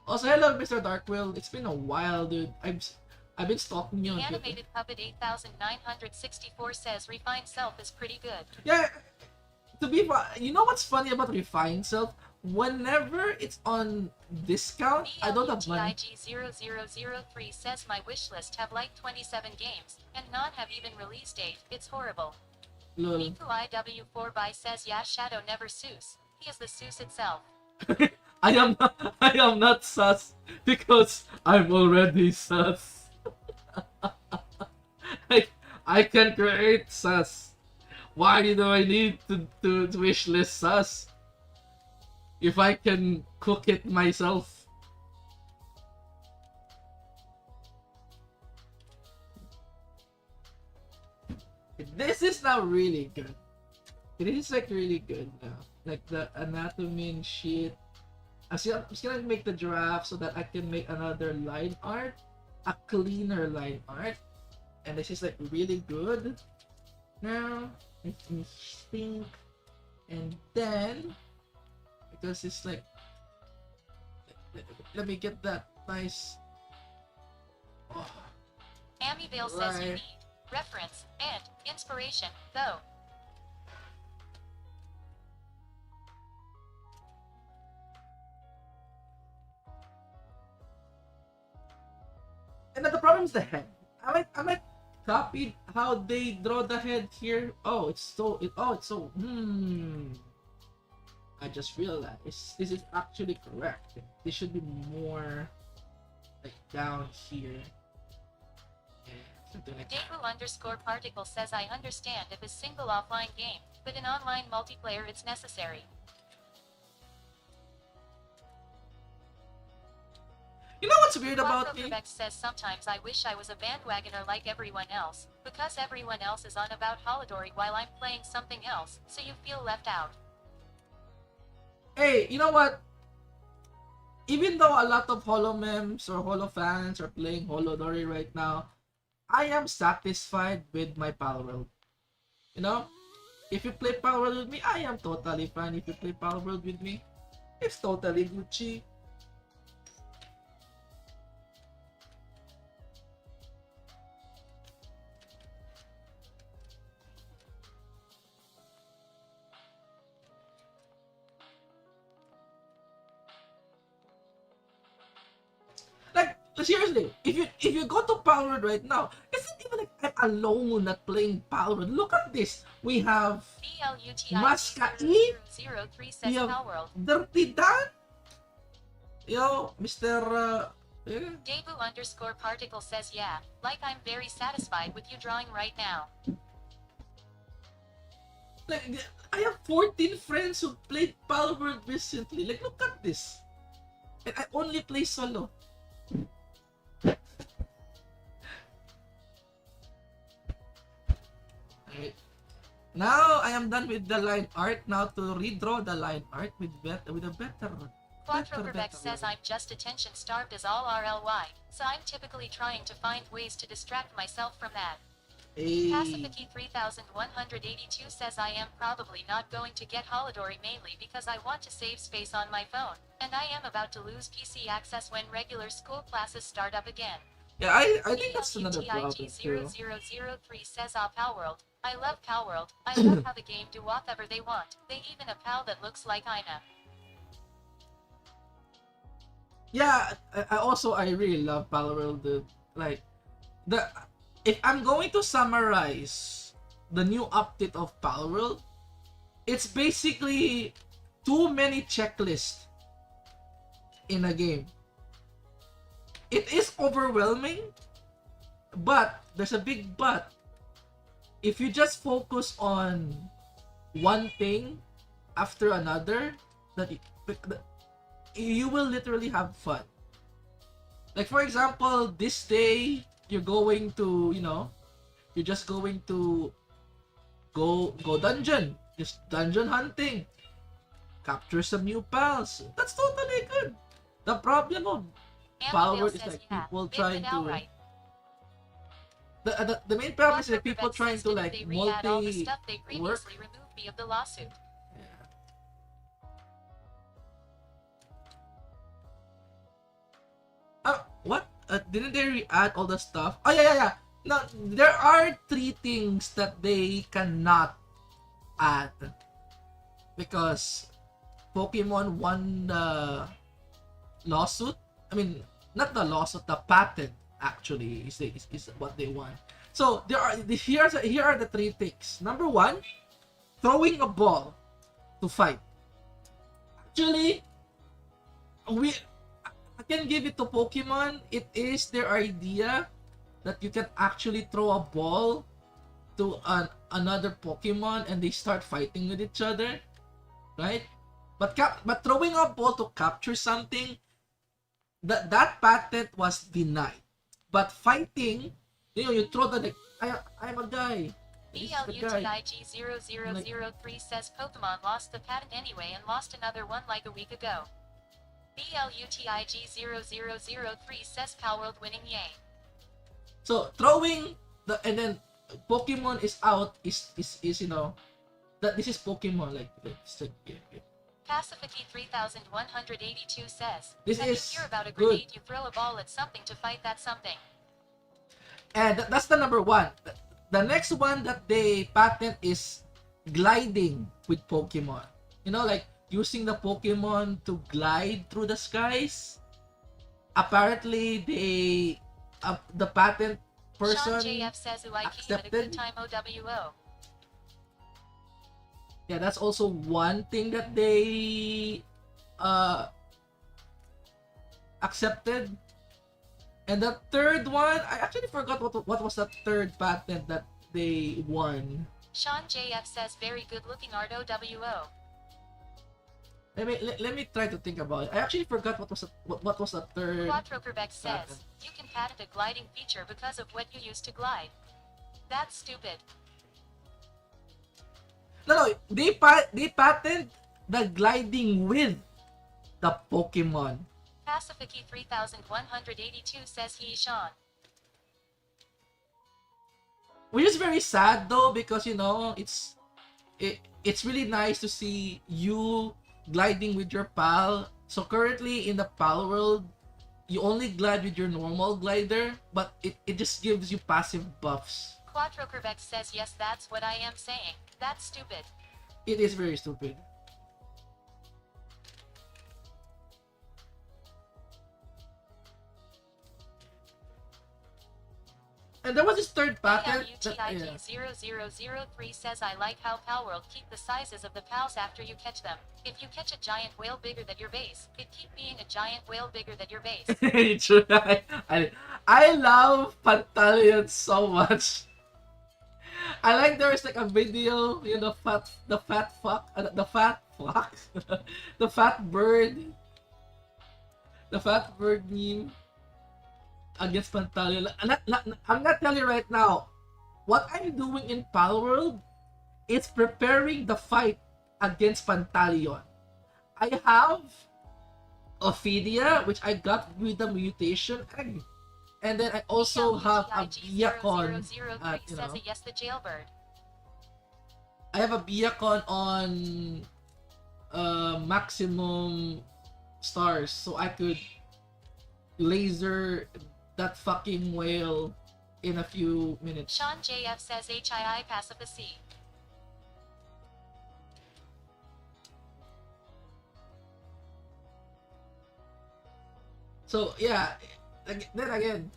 Also, hello, Mr. Darkwill. It's been a while, dude. I've been stalking you on The Twitter. animated puppet 8964 says refined self is pretty good. Yeah, to be you know what's funny about refined self? Whenever it's on discount, I don't have money. BLUTIG0003 says my wish list have like 27 games and not have even release date. It's horrible. Lol. Miku IW4 by says yeah Shadow never Seuss. He is the Seuss itself. I am not sus because I'm already sus. I can create sus. Why do I need to wish list sus if I can cook it myself? This is now really good. This is like really good now. Like the anatomy and shit. I'm just gonna make the giraffe so that I can make another line art, a cleaner line art, and this is like really good. Now let me think, and then because it's like, let me get that nice. Oh, Amityville says you need reference and inspiration, though. and then the problem is the head. I might copied how they draw the head here. Oh, it's so. I just realized this is actually correct. This should be more like down here. Yeah, something like that. Daegu_particle says I understand if it's single offline game, but in online multiplayer it's necessary. You know what's weird about me? Quattro says sometimes I wish I was a bandwagoner like everyone else, because everyone else is on about Holodori while I'm playing something else, so you feel left out. Hey, you know what? Even though a lot of Holo memes or Holo fans are playing Holodori right now, I am satisfied with my Power World. You know? If you play Power World with me, I am totally fine. If you play Power World with me, it's totally Gucci. Like seriously, if you go to Power World right now, it's not even like I'm alone at playing Power World. Look at this. We have Maskai. BLUTI03 says We have Palworld. Dirty Dan. Yo, Mr. Yeah. Daegu_particle says yeah, like I'm very satisfied with you drawing right now. Like I have 14 friends who played Power World recently. Like look at this. And I only play solo. Alright. Now I am done with the line art. Now to redraw the line art with a better. Quattroverbeck says I'm just attention starved as all RLY, so I'm typically trying to find ways to distract myself from that. Hey. Pacifici 3182 says I am probably not going to get Holodori mainly because I want to save space on my phone, and I am about to lose PC access when regular school classes start up again. Yeah, I think that's another problem too. BLUTIG0003 says Palworld. I love Palworld. I love how the game do whatever they want. They even a pal that looks like Ina. Yeah, I really love Palworld, dude. Like the if I'm going to summarize the new update of Palworld, it's basically too many checklists in a game. It is overwhelming, but there's a big but. If you just focus on one thing after another, that you will literally have fun. Like for example, this day you're going to, you're just going to go dungeon, just dungeon hunting, capture some new pals. That's totally good. The problem of Amityville Palworld is says like yeah, people big trying but to outright. the main problem is that people Quattro trying says to didn't like they re-add all the multi stuff they work. previously removed me of the lawsuit? Yeah. What? Didn't they re-add all the stuff? Oh yeah, yeah, yeah. No, there are three things that they cannot add because Pokemon won the lawsuit. I mean, not the lawsuit, the patent actually is what they want. So here are the three things. Number one, throwing a ball to fight. Actually, we I can give it to Pokemon. It is their idea that you can actually throw a ball to another Pokemon and they start fighting with each other, right? But throwing a ball to capture something, that patent was denied. But fighting, you throw the like, I'm a guy. This is the guy. Like, BLUTIG0003 says Pokemon lost the patent anyway and lost another one like a week ago. BLUTIG0003 says Palworld winning yay. so throwing and then Pokemon is out is that this is Pokemon like Pacificy 3182 says, this can you is hear about a good. grenade you throw a ball at something to fight that something? And that's the number one. The next one that they patent is gliding with Pokemon. Like using the Pokemon to glide through the skies. Apparently, the patent Sean person JF says Uike had a good accepted. time OWO. Yeah, that's also one thing that they accepted. And the third one, I actually forgot what was the third patent that they won. Sean JF says very good looking art OWO. Let me try to think about it. I actually forgot what was the third. Quattro Quebec says, you can patent a gliding feature because of what you used to glide. That's stupid. No, they patent the gliding with the Pokemon. Pacificy 3182 says he Sean. Which is very sad though because it's really nice to see you gliding with your pal. So currently in the pal world, you only glide with your normal glider, but it just gives you passive buffs. Quattro Quebec says yes, that's what I am saying. That's stupid. It is very stupid. And there was this third patent. UTIG0003 says I like how Palworld keep the sizes of the pals after you catch them. If you catch a giant whale bigger than your base, it keep being a giant whale bigger than your base. True. I love Pantaleon so much. I like there's like a video, the fat fuck, the fat fox, the fat bird, meme against Pantaleon. I'm not telling you right now. What I'm doing in Palworld is preparing the fight against Pantaleon. I have Ophidia, which I got with the mutation egg. And then I also have a Biacon at, says a yes the jailbird. I have a Biacon on maximum stars, so I could laser that fucking whale in a few minutes. Sean JF says HII Pacificy. So yeah, then again,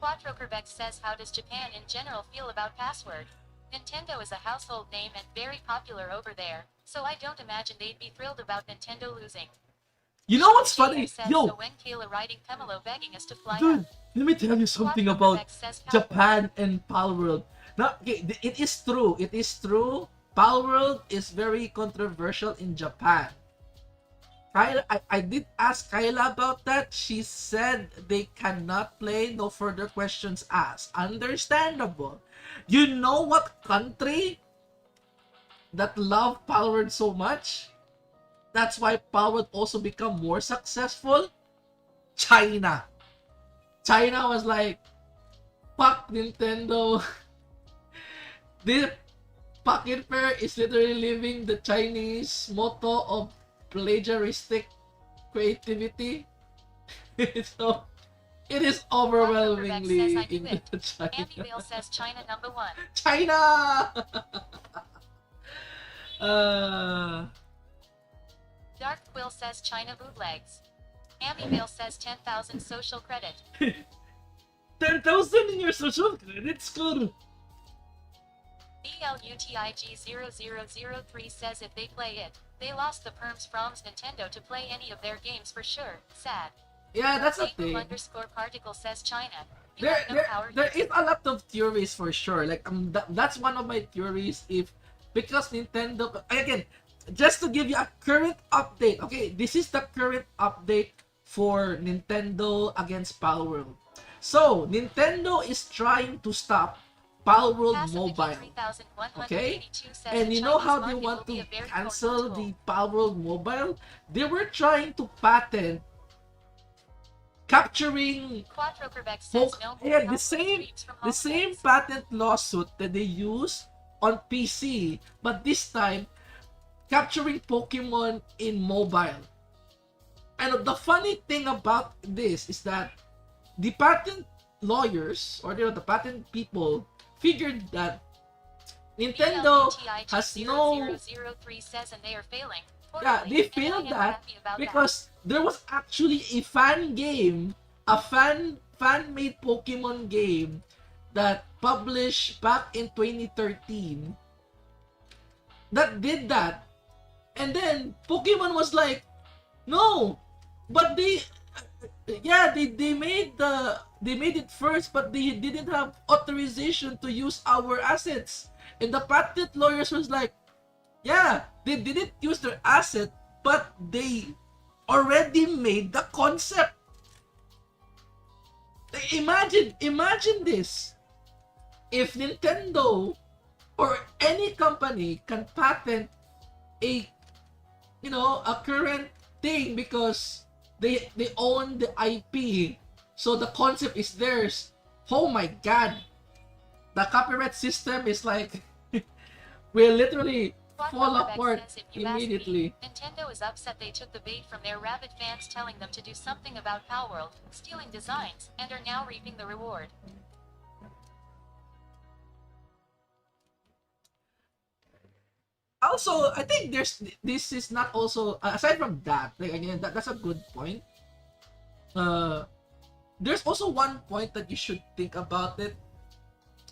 Quattrokerbeck says, how does Japan in general feel about password? Nintendo is a household name and very popular over there, so I don't imagine they'd be thrilled about Nintendo losing. you know what's JA funny? says, Yo, so when Kaela writing Pemelo begging us to fly dude, up? let me tell you something about Quattrokerbeck says, Japan and Palworld. Now, okay, it is true. It is true. Palworld is very controversial in Japan. I did ask Kaela about that. She said they cannot play, no further questions asked. Understandable. You know what country that love Palworld so much? That's why Palworld also become more successful? China. China was like, fuck Nintendo. This Pocket Fair is literally living the Chinese motto of plagiaristic creativity. So it is Quattrokerbeck says, overwhelmingly I knew in it. China. Amityville says, China number one. China! uh, Dark Quill says, China bootlegs. Amityville says, 10,000 social credit. 10,000 in your social credit score. BLUTIG0003 says if they play it, they lost the perms from Nintendo to play any of their games for sure. Sad. Yeah, that's a Sable thing. underscore particle says China. You There, have no there, power there here. is a lot of theories for sure. Like that's one of my theories. If because Nintendo again, just to give you a current update. Okay, this is the current update for Nintendo against Palworld. So Nintendo is trying to stop Palworld Mobile. Okay, and you know how they want to cancel the Palworld Mobile? They were trying to patent capturing yeah, the same patent lawsuit that they use on PC, but this time capturing Pokemon in mobile. And the funny thing about this is that the patent lawyers or the patent people figured that Nintendo has no says and they are failing. yeah, they failed that because there was actually a fan game, a fan-made Pokemon game that published back in 2013 that did that. And then Pokemon was like, no, but they made it first, but they didn't have authorization to use our assets. And the patent lawyers was like, yeah, they didn't use their asset, but they already made the concept. Imagine this. If Nintendo or any company can patent a a current thing because they own the IP, so the concept is theirs. Oh my god, the copyright system is like will literally fall apart immediately. Nintendo is upset they took the bait from their rabid fans telling them to do something about Palworld, stealing designs, and are now reaping the reward. Also, I think this is not also aside from that. Like again, that's a good point. There's also one point that you should think about it.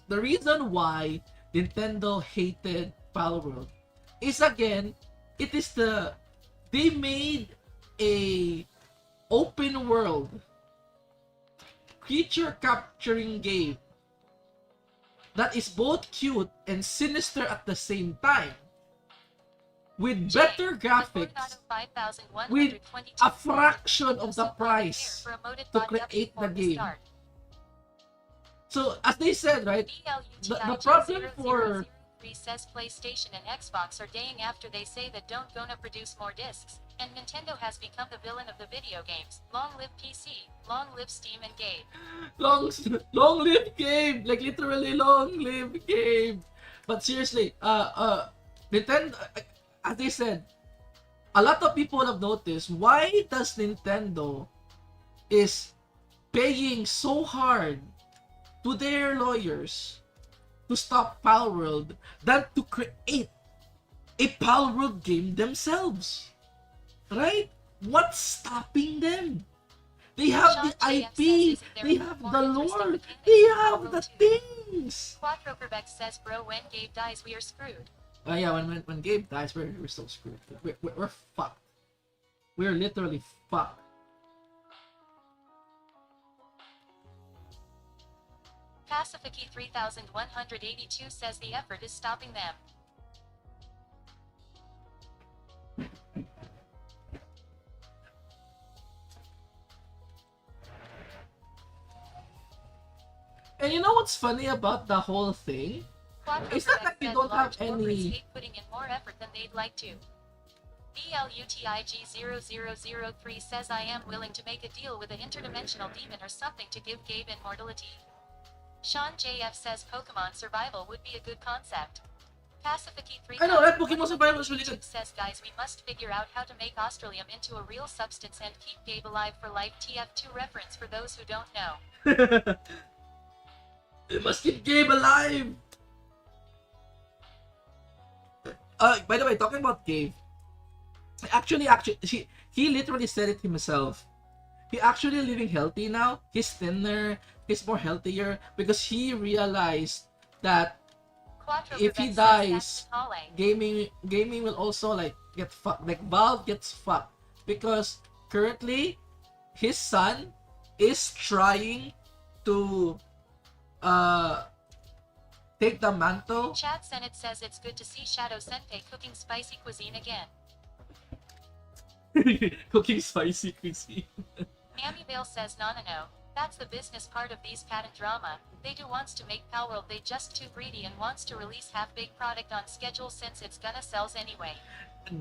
The reason why Nintendo hated Palworld is again, they made a open world creature capturing game that is both cute and sinister at the same time, with better graphics, with a fraction of the price to create the game. So as they said, right, the problem for says PlayStation and Xbox are dying after they say that don't gonna produce more discs, and Nintendo has become the villain of the video games. Long live PC, long live Steam and Gabe. long live game, like literally long live game. But seriously, Nintendo, as they said, a lot of people have noticed why does Nintendo is paying so hard to their lawyers to stop Palworld than to create a Palworld game themselves. Right? What's stopping them? They have Sean the JF IP. says, isn't there They even have more the interesting lore. mechanics They in have Palworld the 2? things. Quattro Quebec says, bro, when Gabe dies, we are screwed. Oh yeah, when Gabe dies, we're so screwed. We're fucked. We're literally fucked. Pacifici 3182 says the effort is stopping them. And you know what's funny about the whole thing? Quattro It's not Quebec like we says don't have large corporates any. hate putting in more effort than they'd like to. BLUTIG0003 says I am willing to make a deal with an interdimensional demon or something to give Gabe immortality. Sean JF says Pokemon survival would be a good concept. Pacifici I know that Pokemon survival is really good. says guys we must figure out how to make Australium into a real substance and keep Gabe alive for life. TF2 reference for those who don't know. We must keep Gabe alive. By the way, talking about Gabe, actually, he literally said it himself. He actually living healthy now. He's thinner. He's more healthier because he realized that Quattro if he Quebec dies, says Hale. gaming will also like get fucked. Like Valve gets fucked because currently his son is trying to take the mantle. Chad Sennett says it's good to see Shadow Senpai cooking spicy cuisine again. Cooking spicy cuisine. Amy Bale says no. That's the business part of these patent drama. They do wants to make Palworld, they just too greedy and wants to release half-baked product on schedule since it's gonna sells anyway.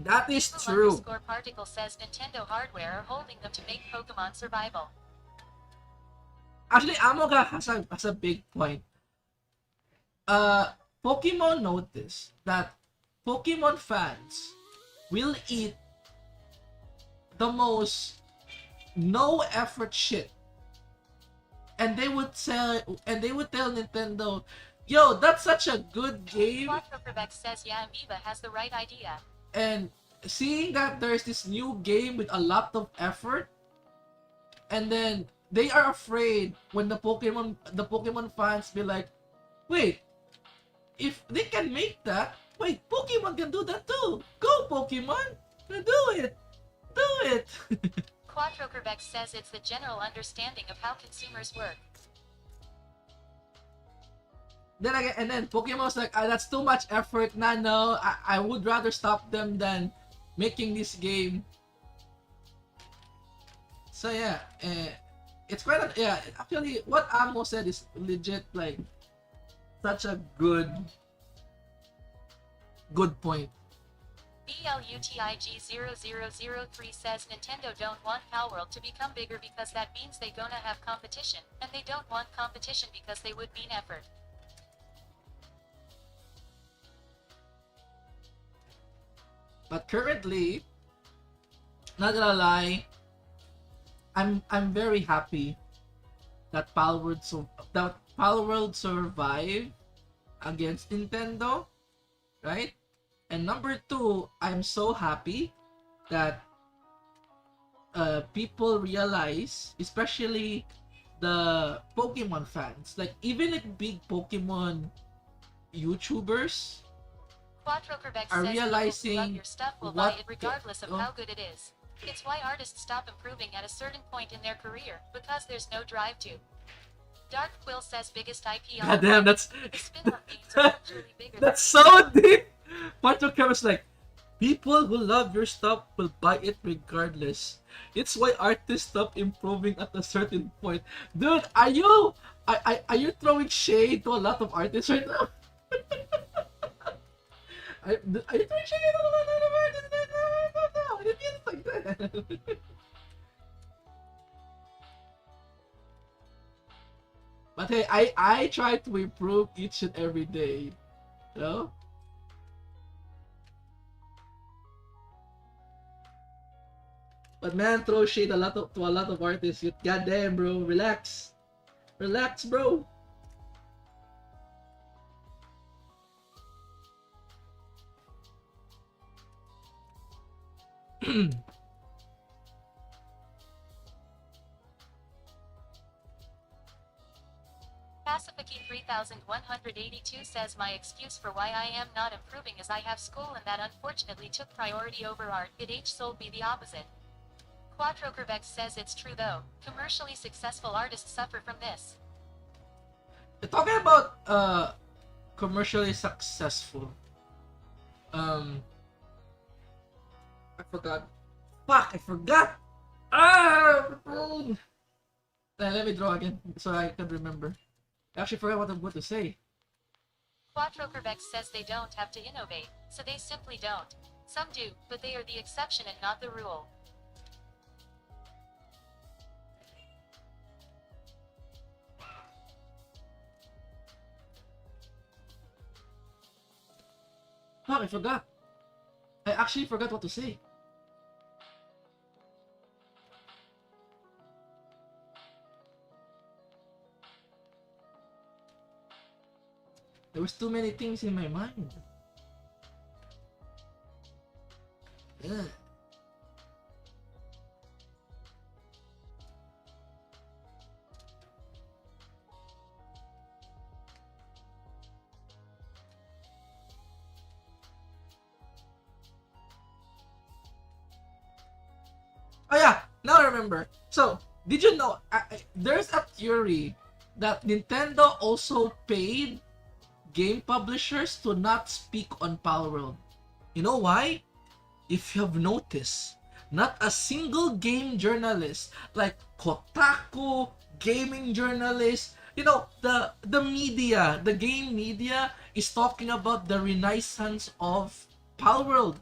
That is People true. Underscore particle says Nintendo hardware are holding them to make Pokemon survival. Actually, Amoga has a big point. Pokemon noticed that Pokemon fans will eat the most no effort shit, and they would tell Nintendo, "Yo, that's such a good game." Quattro Quebec says yeah, Amoeba has the right idea. And seeing that there's this new game with a lot of effort, and then they are afraid when the Pokemon fans be like, "Wait, if they can make that, wait, Pokemon can do that too. Go Pokemon, do it, do it." Quattro Quebec says it's the general understanding of how consumers work. Then again, and then Pokemon's like, that's too much effort. Nah, no, I would rather stop them than making this game. So yeah, it's quite a, yeah. Actually, what Amo said is legit, like such a good point. BLUTIG0003 says Nintendo don't want Palworld to become bigger because that means they gonna have competition, and they don't want competition because they would mean effort. But currently, not gonna lie, I'm very happy that Palworld survived against Nintendo, right? And number two, I'm so happy that people realize, especially the Pokemon fans, like even like big Pokemon YouTubers, Quattro Quebec are says realizing people who love your stuff will what buy it regardless of how good it is. It's why artists stop improving at a certain point in their career, because there's no drive to. Dark Quill says biggest IP on God damn, that's the spin-off games are actually bigger that's so deep. Patrick Kevin's like, people who love your stuff will buy it regardless. It's why artists stop improving at a certain point. Dude, are you throwing shade to a lot of artists right now? Are you throwing shade to a lot of artists right now? No, it is like that. But hey, I try to improve each and every day. You know? But man, throw shade to a lot of artists. Goddamn, bro, relax, bro. 3182 says my excuse for why I am not improving is I have school and that unfortunately took priority over art. It H sold me the opposite. Quattrokerbex says it's true though. Commercially successful artists suffer from this. Talking about commercially successful. I forgot. Fuck, I forgot. Let me draw again so I can remember. I actually forgot what I'm going to say. Quattrokerbex says they don't have to innovate, so they simply don't. Some do, but they are the exception and not the rule. Fuck, I forgot. I actually forgot what to say. There was too many things in my mind. Yeah. Oh yeah, now I remember. So, did you know, there's a theory that Nintendo also paid game publishers to not speak on Palworld. You know why? If you have noticed, not a single game journalist like Kotaku, gaming journalists, the media, the game media is talking about the renaissance of Palworld.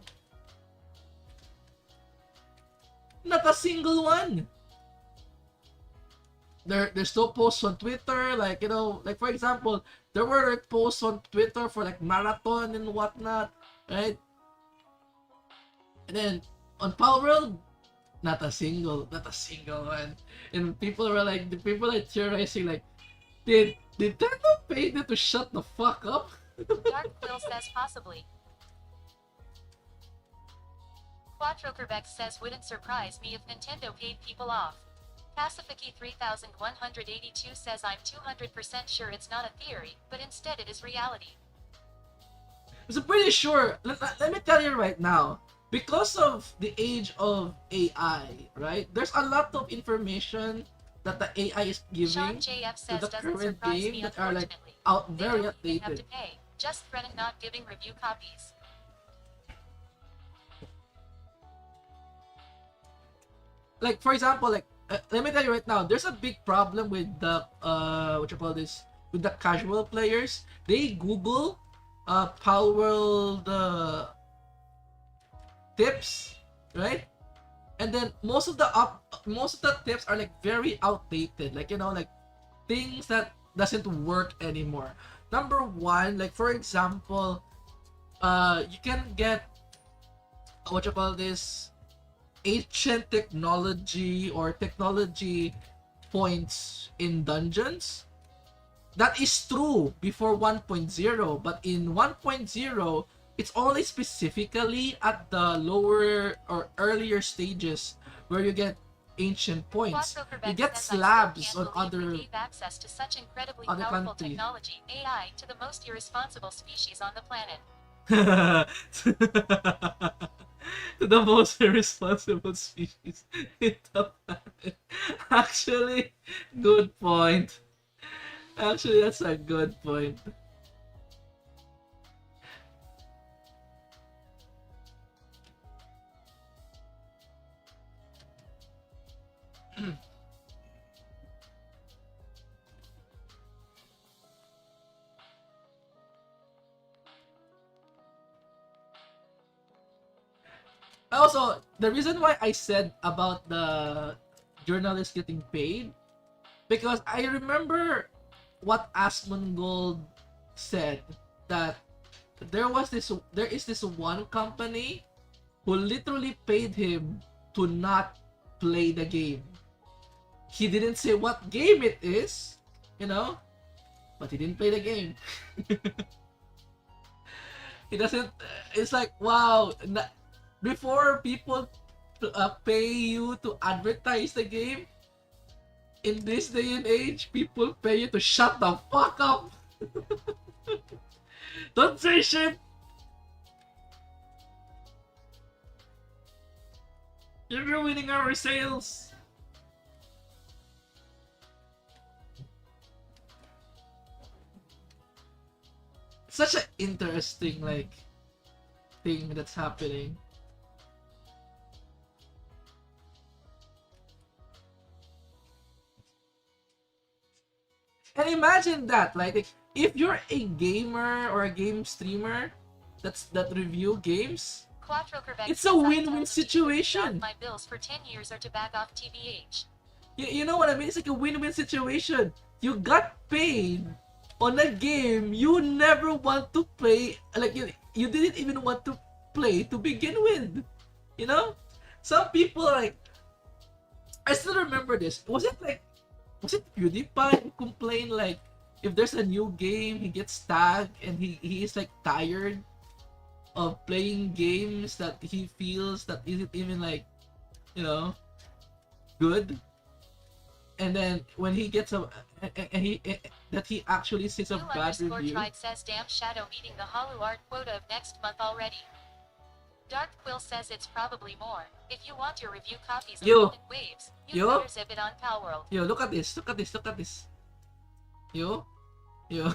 Not a single one. There's no posts on Twitter, like for example, there were like posts on Twitter for like marathon and whatnot, right? And then on Palworld, not a single one. And people are theorizing like, did Nintendo pay them to shut the fuck up? Dark Quill says possibly. Quattrokerbex says wouldn't surprise me if Nintendo paid people off. Pacifici 3182 says I'm 200% sure it's not a theory, but instead it is reality. I'm pretty sure, let me tell you right now, because of the age of AI, right? There's a lot of information that the AI is Sean giving JF to says the doesn't current surprise game me that are like unfortunately. out They very don't even have to outdated. pay. Just Brennan not giving review copies. Like for example, like let me tell you right now, there's a big problem with the with the casual players. They Google Palworld tips, right? And then most of the tips are like very outdated, like like things that doesn't work anymore. Number one, like for example, you can get ancient technology or technology points in dungeons. That is true before 1.0, but in 1.0, it's only specifically at the lower or earlier stages where you get ancient points. You get slabs on other access to such incredibly other powerful countries. technology, AI, to the most irresponsible species on the planet. To the most irresponsible species in the planet. Actually, good point. Actually, that's a good point. Also, the reason why I said about the journalists getting paid, because I remember what Asmongold said, that there is this one company who literally paid him to not play the game. He didn't say what game it is, but he didn't play the game. He doesn't. It's like, wow. Before people pay you to advertise the game, in this day and age, people pay you to shut the fuck up. Don't say shit! You're ruining our sales! Such an interesting, like, thing that's happening. And imagine that, like, if you're a gamer or a game streamer that review games, it's a win-win situation. My bills for 10 years or to back off TBH. You know what I mean? It's like a win-win situation. You got paid on a game you never want to play, like you didn't even want to play to begin with. You know? Some people like, I still remember this. Was it PewDiePie who complained like if there's a new game he gets tagged and he is like tired of playing games that he feels that isn't even like, you know, good. And then when he gets that he actually sees a bad review. Tried says damn Shadow meeting the Holo art quota of next month already. Dark Quill says it's probably more. If you want your review copies of Golden Waves, you better zip it on Palworld. Yo, look at this. Yo. Yo.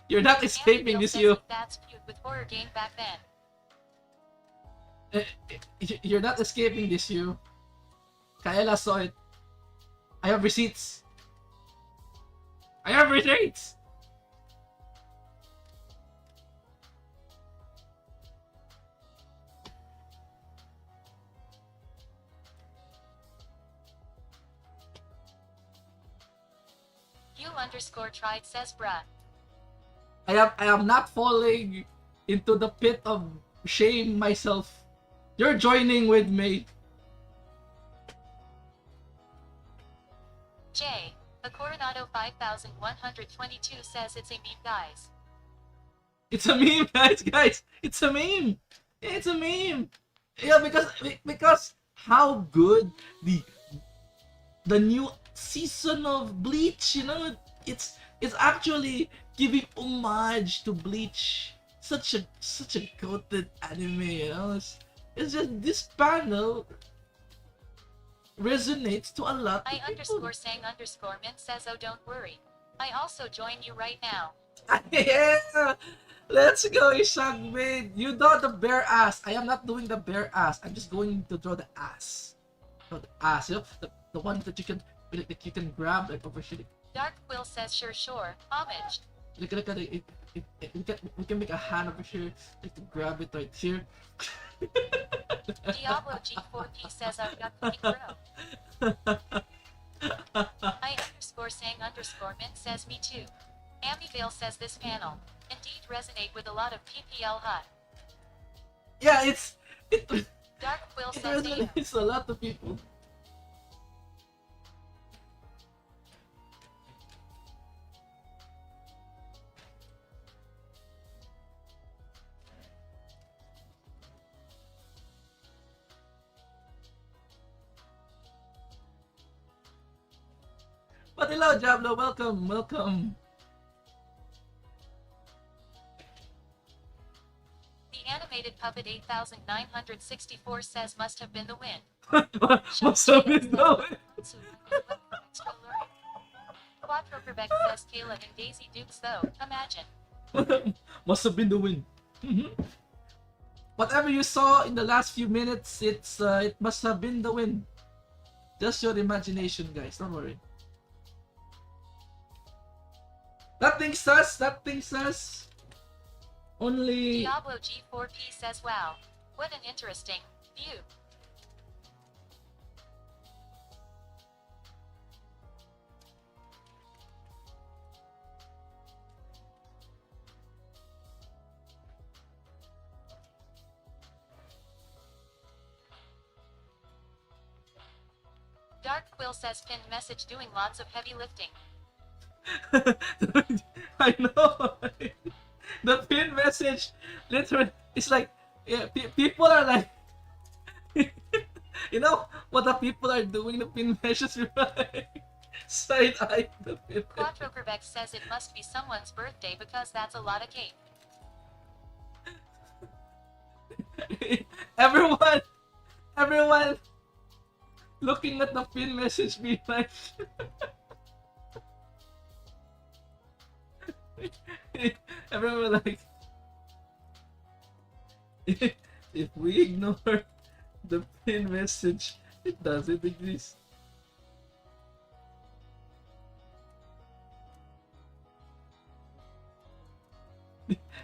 You're not escaping this, yo. That's feud with horror game back then. You're not escaping this, you. Kaela saw it. I have receipts. You_tried says bruh. I am not falling into the pit of shame myself. You're joining with me. J. The Coronado 5122 says it's a meme, guys. It's a meme, guys. It's a meme. It's a meme. Yeah, because how good the new season of Bleach, you know, it's actually giving homage to Bleach. Such a goated anime, you know. It's just this panel resonates to a lot of people. I_saying_mint says oh don't worry. I also join you right now. Yeah! Let's go, Ishagmaid! You draw the bare ass. I am not doing the bare ass. I'm just going to draw the ass. Draw the ass, you know? The one that you can grab like over here. Dark Quill says sure. Homage. Look at it. We can make a hand over here. Like to grab it right here. Diablo G4P says I've got cooking bro. I_saying_mint says me too. Amivale says this panel indeed resonate with a lot of PPL hot. Yeah, Dark Quill says it's a lot of people. But hello, Diablo, welcome. The animated puppet 8964 says must have been the wind. Must have been the wind. Quadroperbeck says Kaela and Daisy Dukes though, imagine. Must have been the wind. Whatever you saw in the last few minutes, it must have been the wind. Just your imagination, guys, don't worry. Nothing sus. Only Diablo G4P says wow. What an interesting view. Dark Quill says pinned message doing lots of heavy lifting. I know. The pin message, literally, it's like, yeah, people are like, you know what the people are doing. The pin message, right? Side eye the pin. Quattrokerbeck says it must be someone's birthday because that's a lot of cake. everyone looking at the pin message be like everyone like if we ignore the pin message, it doesn't exist.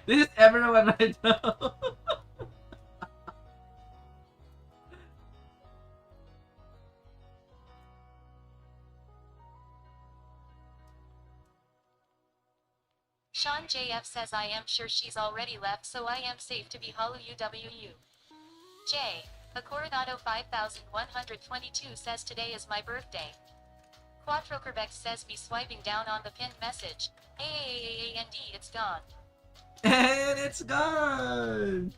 This is everyone right now. Sean JF says I am sure she's already left, so I am safe to be Halu UWU. J. A Coronado 5122 says today is my birthday. Quattrokerbeck says be swiping down on the pinned message. And it's gone. And it's gone.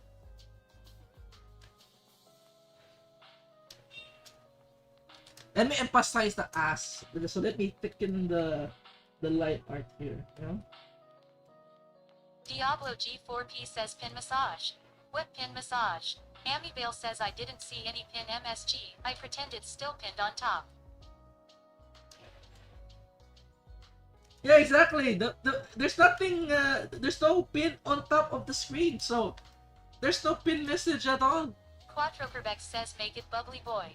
Let me emphasize the ass. So let me thicken the light art here. You know? Diablo G4P says pin massage. What pin massage? Amibale says I didn't see any pin MSG. I pretend it's still pinned on top. Yeah, exactly. There's nothing. There's no pin on top of the screen, so there's no pin message at all. Quattrokerbeck says make it bubbly boy.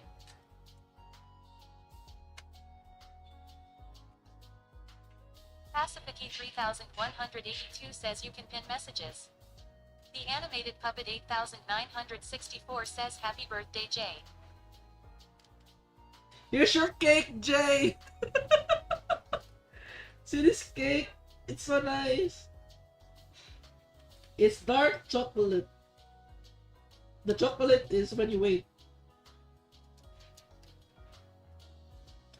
Pacifici 3182 says you can pin messages. The animated puppet 8964 says happy birthday Jay. Here's your cake, Jay. See this cake? It's so nice. It's dark chocolate. The chocolate is when you wait.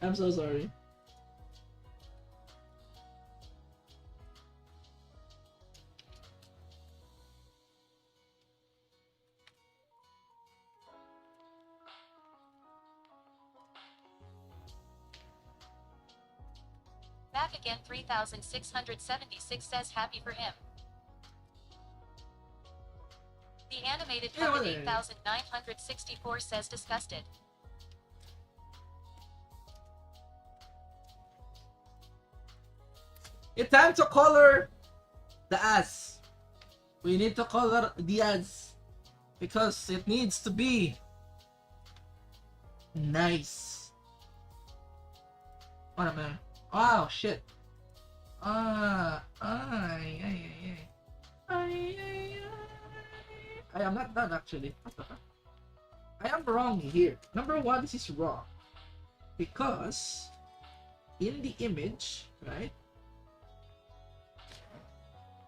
I'm so sorry. Back again 3676 says happy for him. The animated puppet 8964 says disgusted. It's time to color the ass. We need to color the ass because it needs to be nice. What am I? Oh shit. I am not done actually. What the fuck? I am wrong here. Number one, this is wrong. Because in the image, right?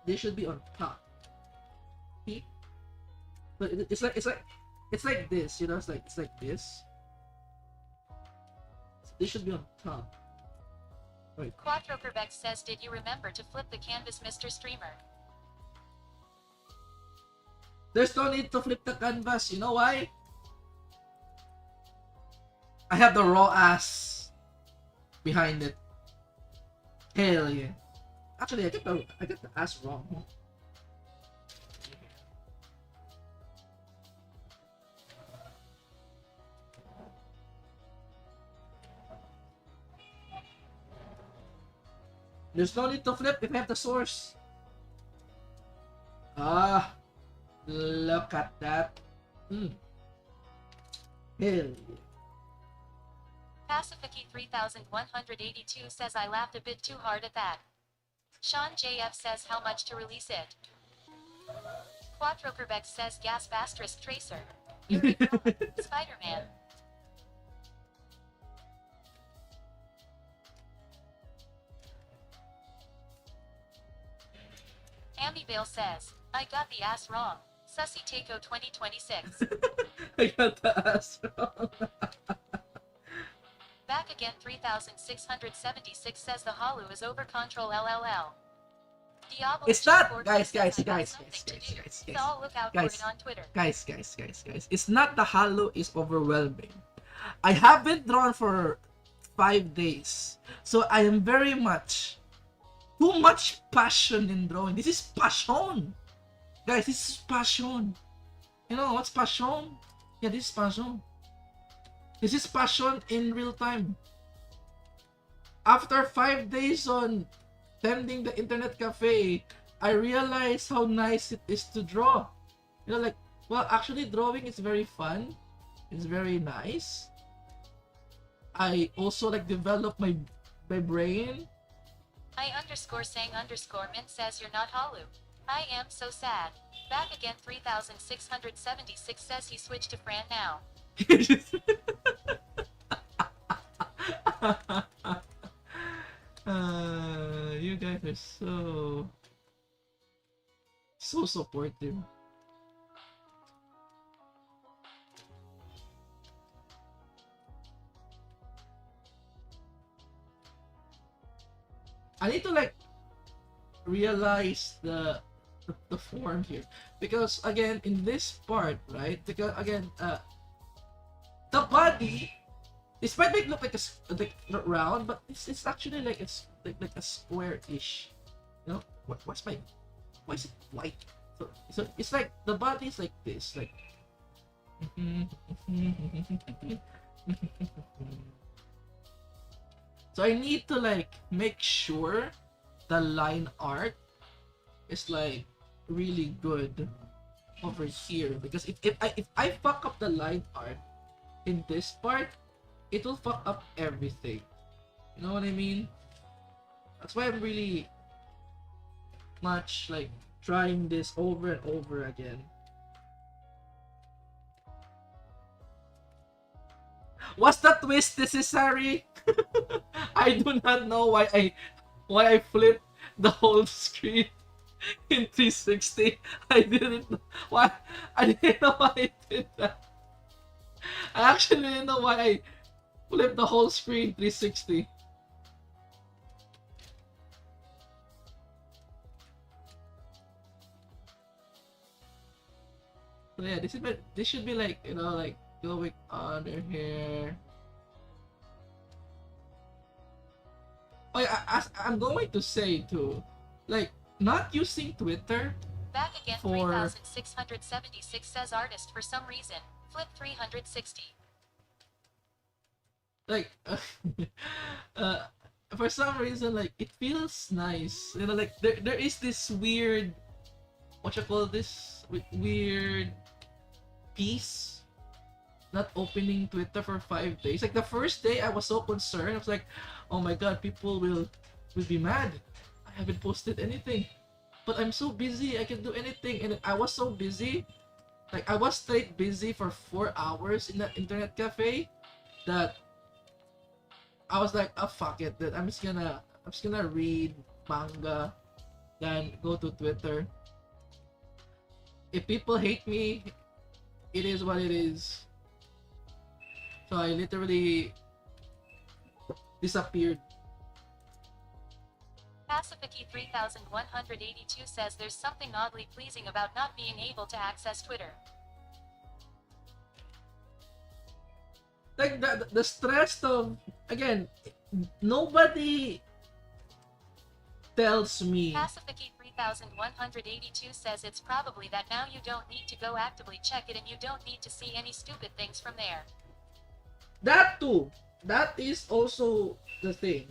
They should be on top. See? But it's like this, you know, it's like this. They should be on top. Wait. Quattrokerbeck says did you remember to flip the canvas, Mr. Streamer? There's no need to flip the canvas. You know why? I have the raw ass behind it. Hell yeah. Actually, I get the ass wrong. There's no need to flip if I have the source. Ah, look at that. Hell yeah. Pacifici 3182 says I laughed a bit too hard at that. Sean JF says how much to release it. Quattrokerbeck says gasp asterisk tracer. Spider-Man. Amibale says, I got the ass wrong. Sussy Takeo 2026. I got the ass wrong. Back again 3676 says the Halu is over control LLL. Diablo It's not, G4 guys. says I got something to do. So I'll look out for it on Twitter. Guys. It's not the halo is overwhelming. I haven't drawn for 5 days. So I am very much too much passion in drawing. This is passion. Guys, this is passion. You know what's passion? Yeah, this is passion. This is passion in real time. After 5 days on tending the internet cafe, I realized how nice it is to draw. You know, like, well, actually drawing is very fun. It's very nice. I also like develop my brain. I underscore saying underscore mint says you're not Halu. I am so sad. Back again 3676 says he switched to Fran now. You guys are so supportive. I need to like realize the form here, because again in this part, right? Because again, the body, this might make look like like round, but it's actually like it's like a square-ish. You know, why is it white? So it's like the body is like this, like. So I need to like make sure the line art is like really good over here, because if I fuck up the line art in this part, it will fuck up everything. You know what I mean? That's why I'm really much like trying this over and over again. Was the twist necessary? I do not know why I flipped the whole screen in 360. I didn't know why. I didn't know why I did that. I actually didn't know why I flipped the whole screen 360. So yeah, this should be like, you know, like going under here. Oh yeah, I'm going to say too, like not using Twitter Back again for 3676 says artist for some reason. Flip 360. like uh for some reason, like it feels nice, you know, like there is this weird, what you call this, weird peace not opening Twitter for 5 days. Like the first day I was so concerned. I was like, oh my god, people will be mad, I haven't posted anything, but I'm so busy, I can do anything. And I was so busy, like I was straight busy for 4 hours in that internet cafe, that I was like, oh fuck it, that I'm just gonna read manga than go to Twitter. If people hate me, it is what it is. So I literally disappeared. Pacifici 3182 says there's something oddly pleasing about not being able to access Twitter. Like the stress of, again, nobody tells me. Pacifici 3182 says it's probably that now you don't need to go actively check it and you don't need to see any stupid things from there. That too. That is also the thing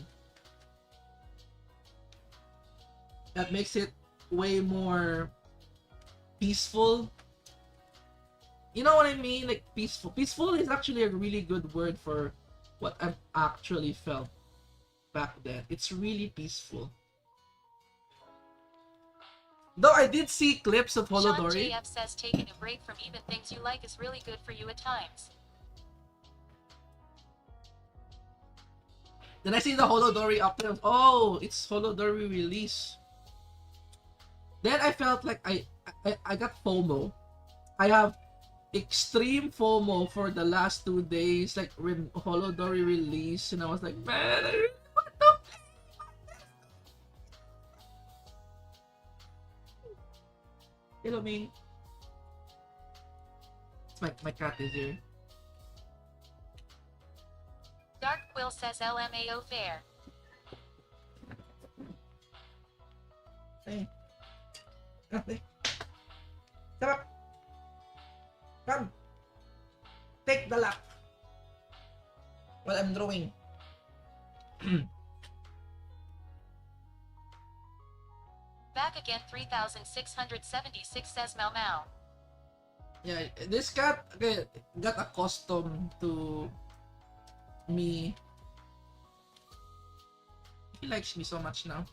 that makes it way more peaceful. You know what I mean? Like peaceful. Peaceful is actually a really good word for what I've actually felt back then. It's really peaceful. Though I did see clips of Sean Holodori. JF says taking a break from even things you like is really good for you at times. Then I see the Holodori up there. Oh, it's Holodori release. Then I felt like I got FOMO. I have extreme FOMO for the last 2 days, like when Holodori release, and I was like, man, I really want to play. Hello, me. It's my cat is here. Dark Quill says LMAO fair. Hey. Okay. Stop. Come. Take the lap. While I'm drawing. Back again 3676 says Mau Mau. Yeah, this cat okay, got accustomed to me. He likes me so much now.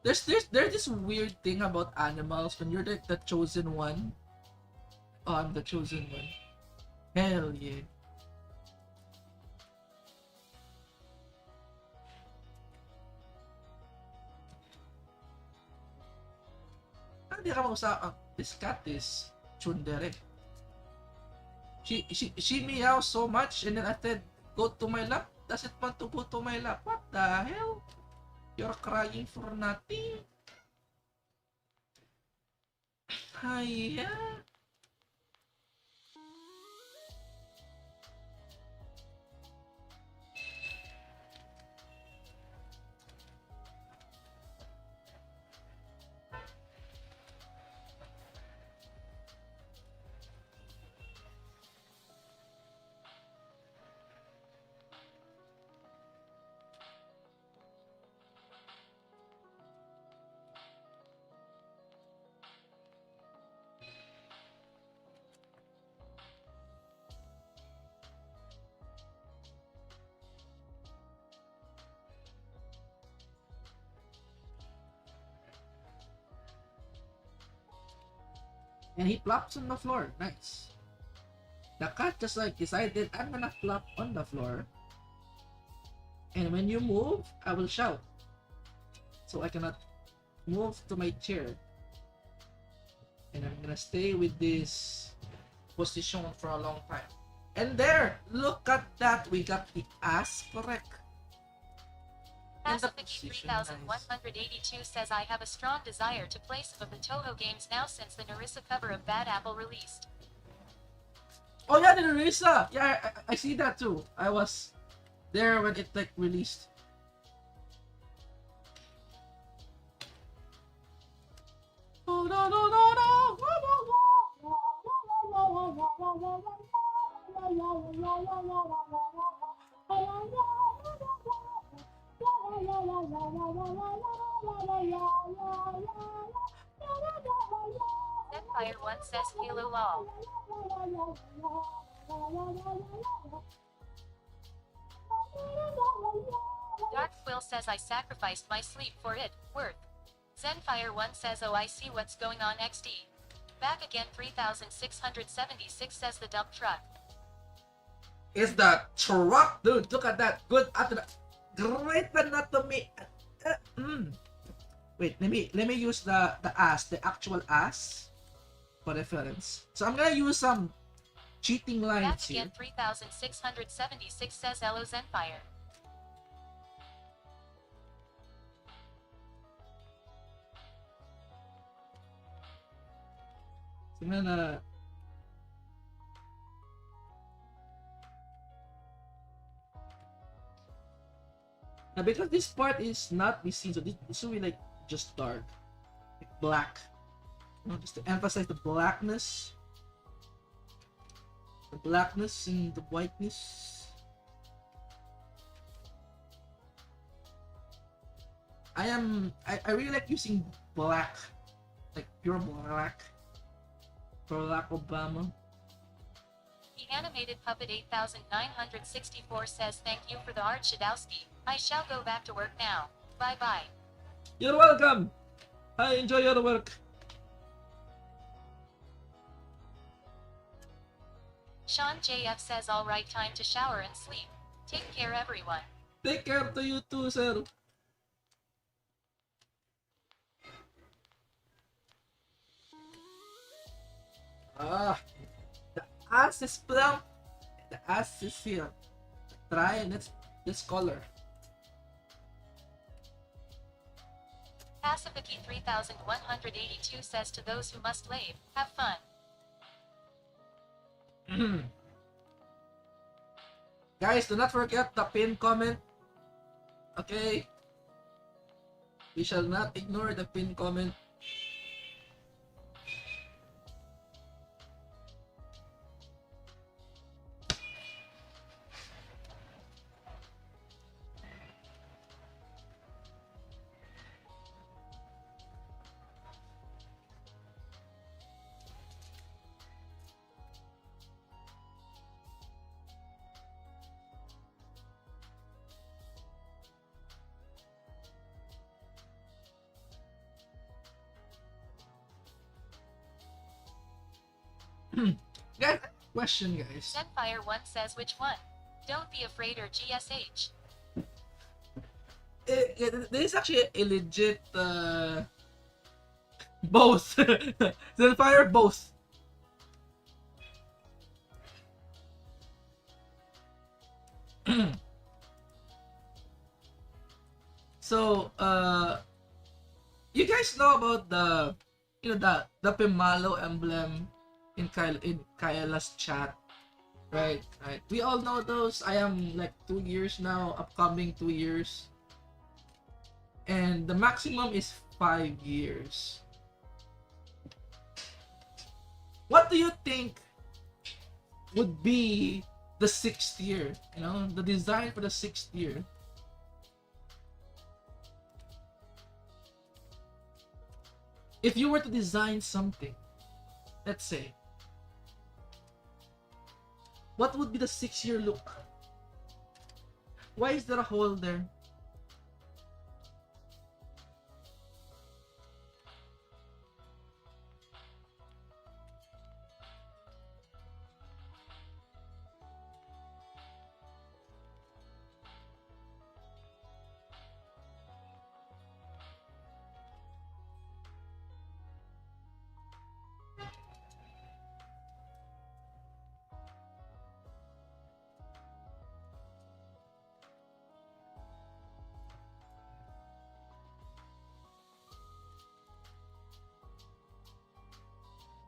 There's this weird thing about animals when you're the chosen one. Oh, I'm the chosen one. Hell yeah. Hindi ka mag-usap. This cat is tsundere. She meows so much and then I said, go to my lap. Doesn't want to go to my lap. What the hell? You're crying for nothing. Hiya. And he plops on the floor. Nice. The cat just like decided, I'm gonna flop on the floor. And when you move, I will shout. So I cannot move to my chair. And I'm gonna stay with this position for a long time. And there! Look at that! We got the ass correct. And the Pacific position, 3182 says I have a strong desire to play some of the Toho games now since the Narissa cover of Bad Apple released. Oh yeah, the Narissa! Yeah, I see that too. I was there when it like released. Oh no no no no! Zenfire 1 says Halo LOL. Dark Quill says I sacrificed my sleep for it, worth. Zenfire 1 says oh I see what's going on XD. Back again 3676 says the dump truck. It's the truck, dude. Look at that. Good great anatomy. Wait, let me use the ass, the actual ass for reference. So I'm gonna use some cheating Back lines again here. 3676 says hello Zenfire. So I'm gonna now because this part is not be seen, so this will be like just dark, like black. You know, just to emphasize the blackness and the whiteness. I really like using black, like pure black, for Barack Obama. The animated puppet 8964 says thank you for the art Shadowski. I shall go back to work now. Bye bye. You're welcome. I enjoy your work. Sean JF says alright time to shower and sleep. Take care everyone. Take care to you too, sir. Ah, the ass is plump. The ass is here. Try and let's color. Pacifici 3182 says to those who must lave, have fun. Guys, do not forget the pin comment. Okay? We shall not ignore the pin comment. Guys, question, guys. Zenfire1 says which one? Don't be afraid or GSH. This is actually a legit both. Zenfire both. So you guys know about the Pimalo emblem in Kaela's chat, right? Right. We all know those. I am like 2 years now, upcoming 2 years, and the maximum is 5 years. What do you think would be the 6th year? You know, the design for the 6th year. If you were to design something, let's say, what would be the 6-year look? Why is there a hole there?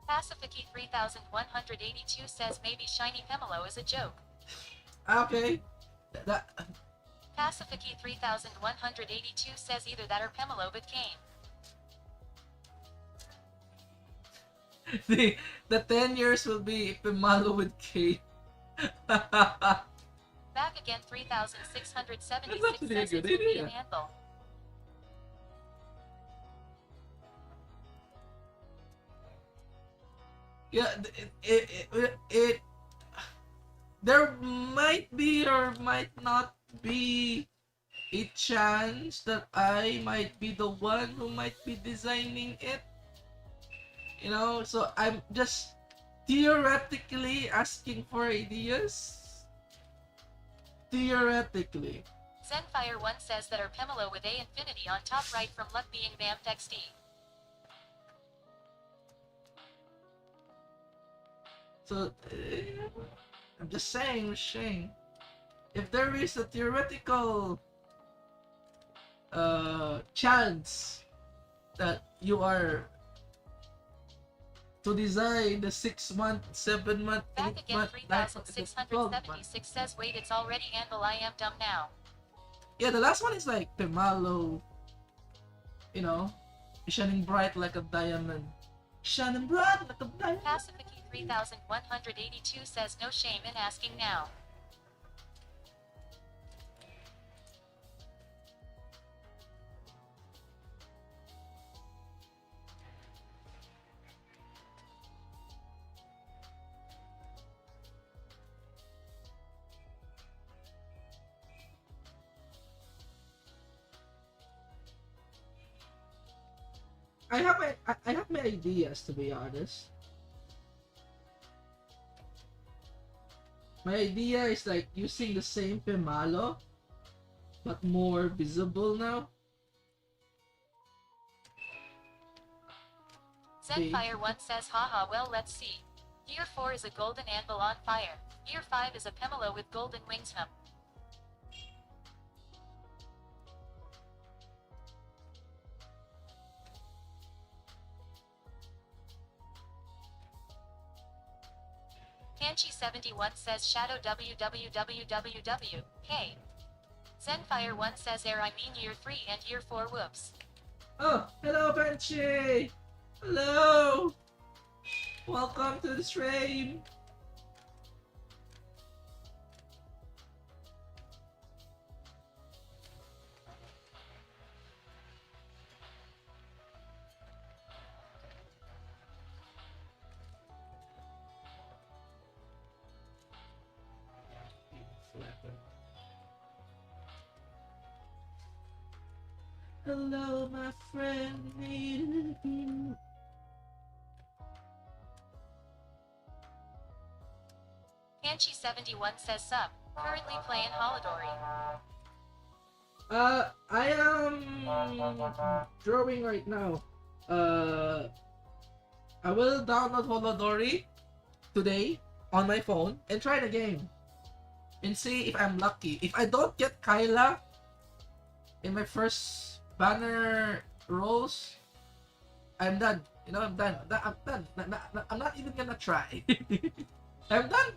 Pacifici 3182 says maybe Shiny Pemelo is a joke. Okay. That Pacifici 3182 says either that or Pemelo but came. the 10 years will be Pimalo with K. Back again 3676 That's actually a says good it will be idea. an anvil. Yeah, it there might be or might not be a chance that I might be the one who might be designing it. You know, so I'm just theoretically asking for ideas. Theoretically. Zenfire1 says that our Pemelo with A infinity on top right from luck being Bamf XD. So, I'm just saying, Shane, if there is a theoretical chance that you are to design the 6-month, 7-month, Back again 8-month, 3676 says wait it's already anvil I am dumb now. Yeah, the last one is like Pimalo, you know, shining bright like a diamond. Shining bright like a diamond. Pacifici 3182 says no shame in asking now. I have my ideas, to be honest. My idea is like using the same Pimalo, but more visible now. Zenfire1 says haha well let's see. Year 4 is a golden anvil on fire. Year 5 is a Pemelo with golden wings hump. Panchi71 says Shadow www. Hey. Zenfire1 says I mean year 3 and year 4 whoops. Oh, hello, Banshee! Hello! Welcome to the stream! Hello, my friend. Panchi71 says sup. Currently playing Holodori. I am drawing right now. I will download Holodori today on my phone and try the game and see if I'm lucky. If I don't get Kaela in my first banner rolls, I'm done. You know, I'm done. I'm done. I'm not even gonna try. I'm done.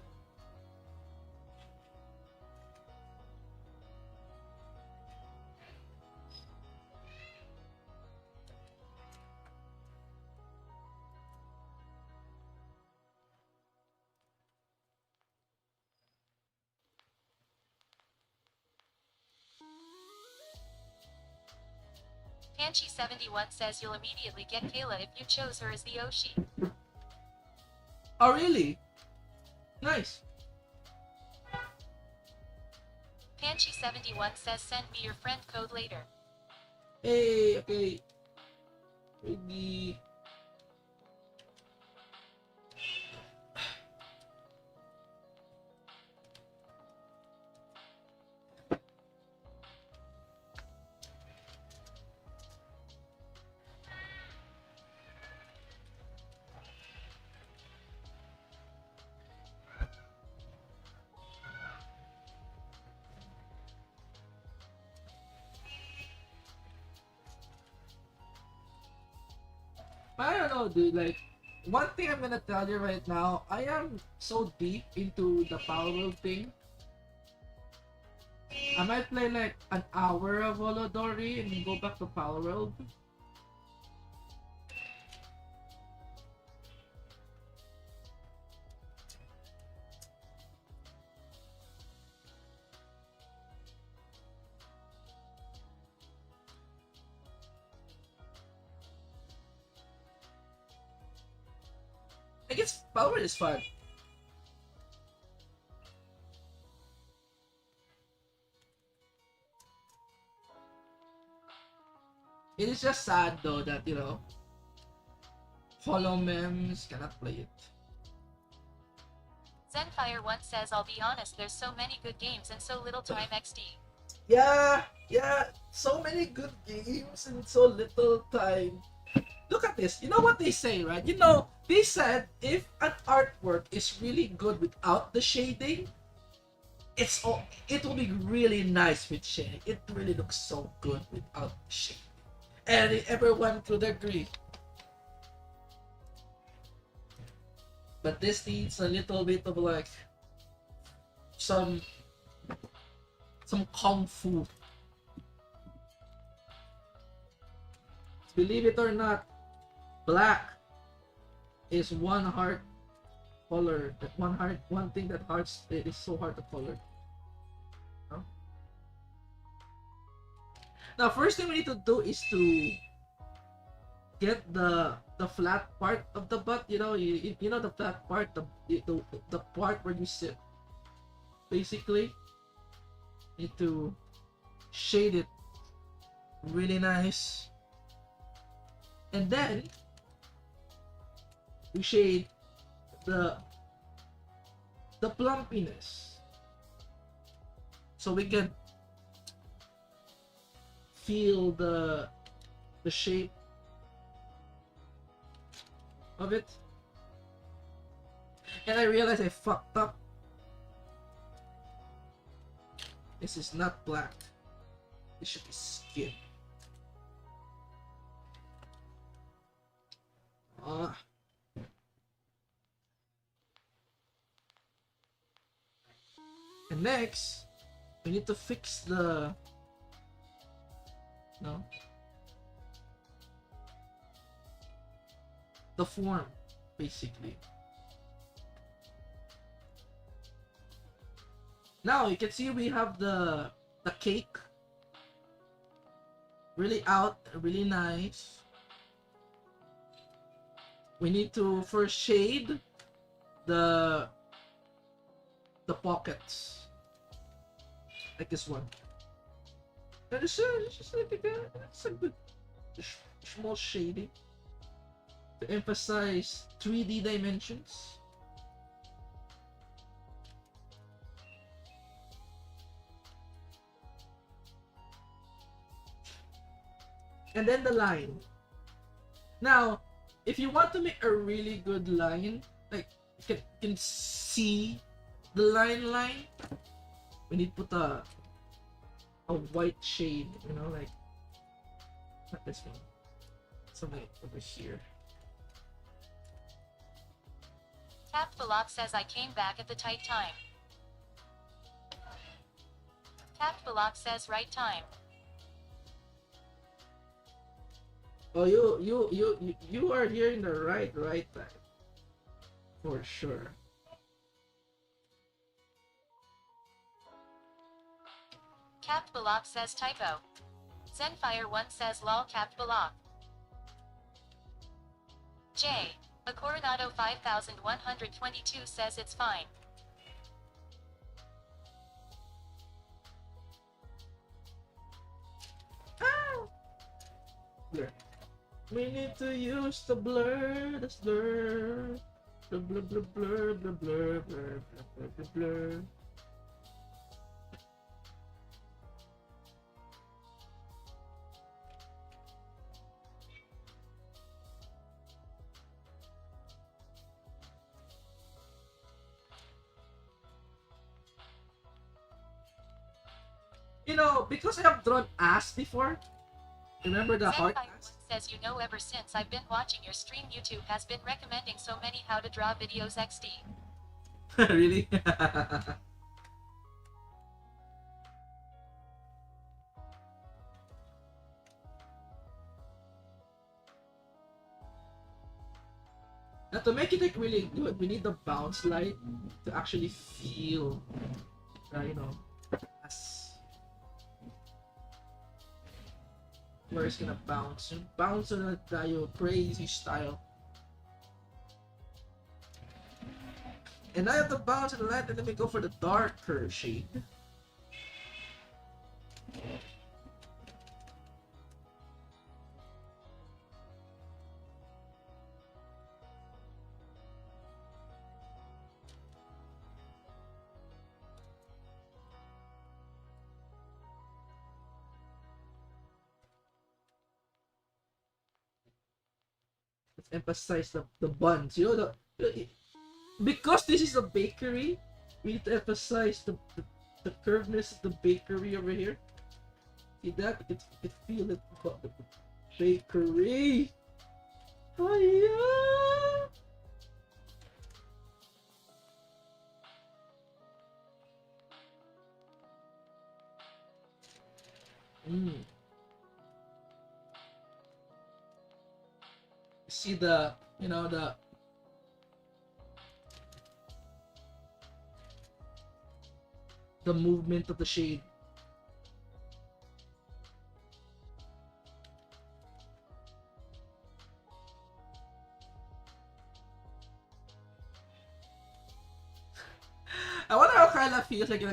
Panchi71 says you'll immediately get Kaela if you chose her as the OSHI. Oh, really? Nice. Panchi71 says send me your friend code later. Hey, okay. Ready. I don't know, dude. Like, one thing I'm gonna tell you right now, I am so deep into the Power World thing. I might play like an hour of Holodori and then go back to Power World. I guess Power World is fun. It is just sad though that, you know, Hollow Memes cannot play it. Zenfire1 says I'll be honest, there's so many good games and so little time XD. Yeah, so many good games and so little time. Look at this. You know what they say, right? You know, they said if an artwork is really good without the shading, it will be really nice with shading. It really looks so good without the shading. And everyone could agree. But this needs a little bit of like some kung fu. Believe it or not, black is one hard color. That one thing that it is so hard to color. No? Now, first thing we need to do is to get the flat part of the butt. You know, you know the flat part, the part where you sit. Basically, need to shade it really nice, and then we shade the plumpiness so we can feel the shape of it. And I realized I fucked up. This is not black. This should be skin. next, we need to fix the no the form, basically. Now you can see we have the cake really out, really nice. We need to first shade the pockets, like this one. And it's just like it's a good small shading to emphasize 3D dimensions. And then the line. Now, if you want to make a really good line, like you can see the line, we need to put a white shade, you know, like not this one, something over here. Tap Balak says I came back at the tight time. Tap Balak says right time. Oh, you are here in the right time, for sure. Capt Balak says typo. Zenfire1 says lol Capt Balak. J. A Coronado 5122 says it's fine. Blur. We need to use the blur, the blur, the blur, blur, blur, blur, blur, blur, blur, blur, blur. You know, because I have drawn ass before, remember the heart ass? Says you know ever since I've been watching your stream YouTube has been recommending so many how to draw videos XD. Really? Now to make it like really good, we need the bounce light to actually feel, you know, as where it's gonna bounce. And bounce on a crazy style. And I have to bounce in the light, and let me go for the darker shade. Let's emphasize the buns. You know, because this is a bakery, we need to emphasize the curveness of the bakery over here. See that? You can feel it. The bakery. Oh yeah. See the, you know, the movement of the shade. I wonder how Kaela feels like,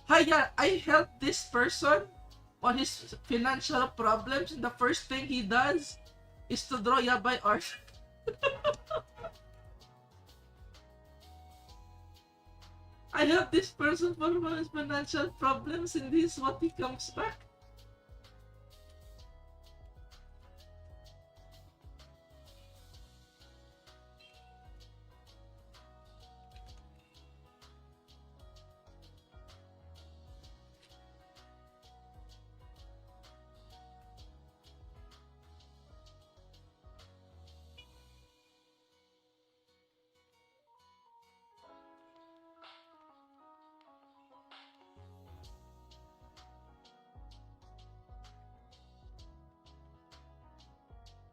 hi, yeah, I helped this person on his financial problems, and the first thing he does is to draw yabai art. I helped this person for his financial problems, and this is what he comes back.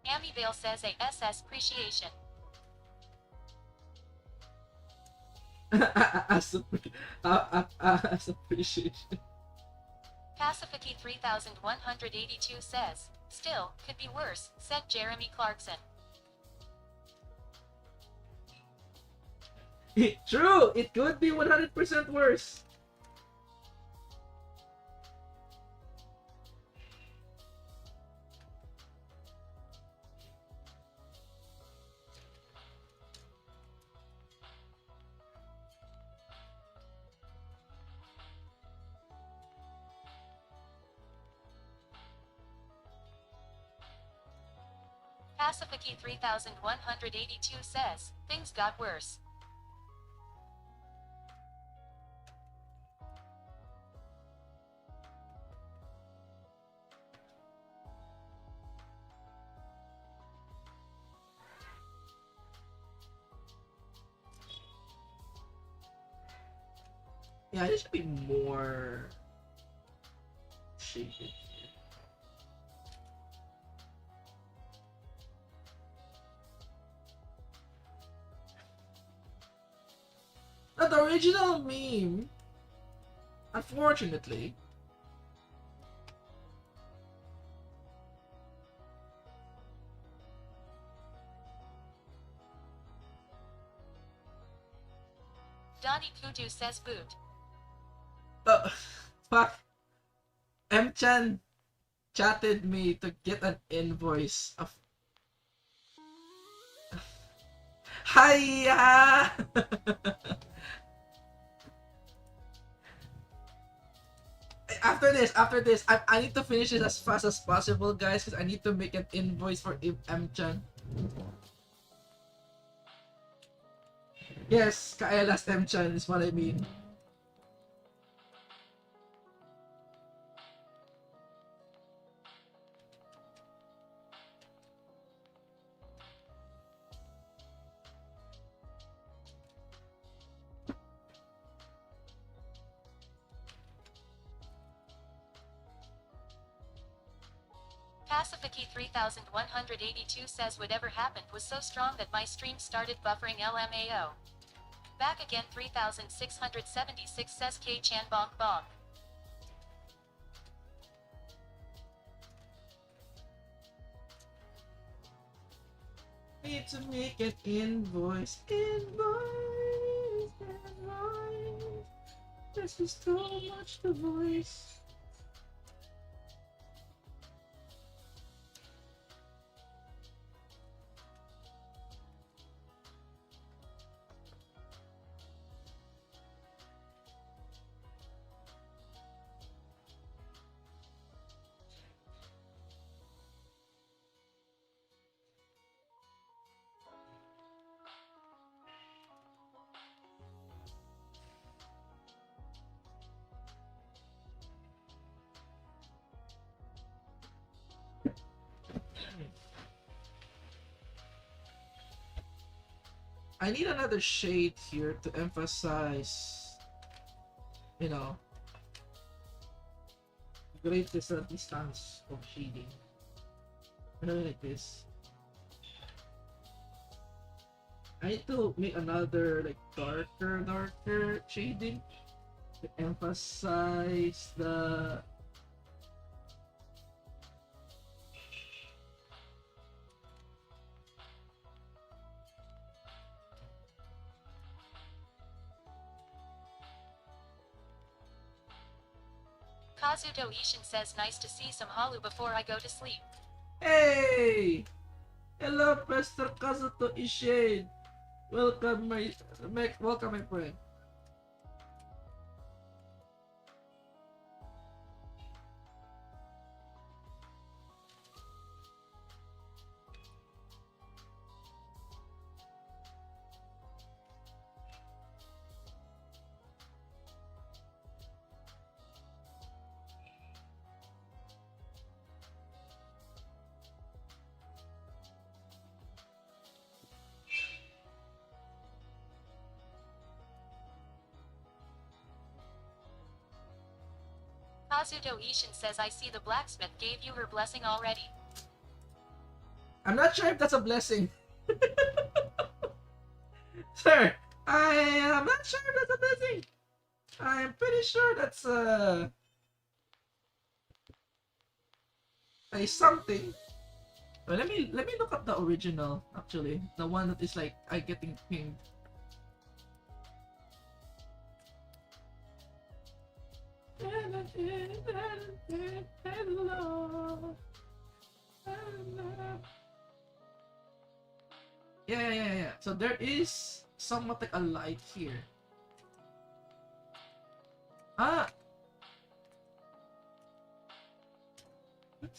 Amibale says ASS appreciation. As appreciation. Pacifici 3182 says, still, could be worse, said Jeremy Clarkson. True, it could be 100% worse. Pacifici 3182 says, things got worse. Yeah, it should be more shaded. Not the original meme, unfortunately. Donnie Kudu says boot. Fuck. M-chan chatted me to get an invoice of. Hiya! after this, I need to finish this as fast as possible, guys, because I need to make an invoice for M-chan. Yes, Kaela's M-chan is what I mean. Pacifici 3182 says whatever happened was so strong that my stream started buffering LMAO. Back again 3676 says K-chan bonk bonk. I need to make an invoice. This is too much to voice. I need another shade here to emphasize, you know, greatest distance of shading. Like this. I need to make another like darker shading to emphasize the Kazuto Ishin says nice to see some halu before I go to sleep. Hey! Hello, Pastor Kazuto Ishin. Welcome, welcome, my friend. Kazuto Ishin says I see the blacksmith gave you her blessing already. I'm not sure if that's a blessing. Sir, I am not sure if that's a blessing. I'm pretty sure that's a something. Well, let me look at the original actually, the one that is like I getting pinged. Yeah. So there is somewhat like a light here. Ah. What?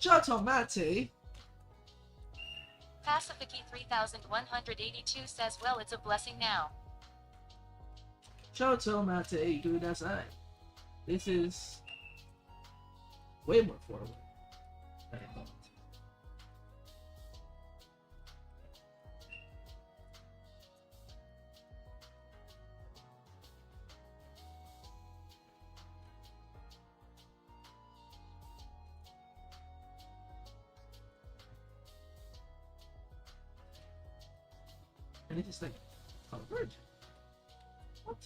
Chotomate. Pacifici 3182 says, well, it's a blessing now. Chotomate kudasai. This is way more forward than I thought. And it is like covered. What?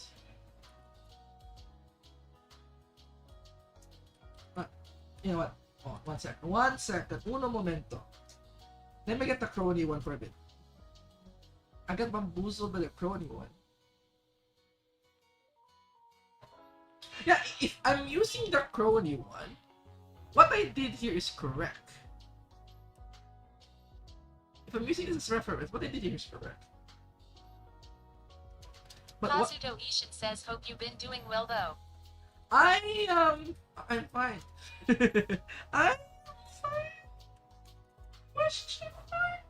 You know what? Oh, 1 second. 1 second. Uno momento. Let me get the crony one for a bit. I got bamboozled by the crony one. Yeah, if I'm using the crony one, what I did here is correct. If I'm using this as reference, what I did here is correct. But what? Kazuto Ishin says, hope you've been doing well though. I'm fine. I'm fine. Question mark.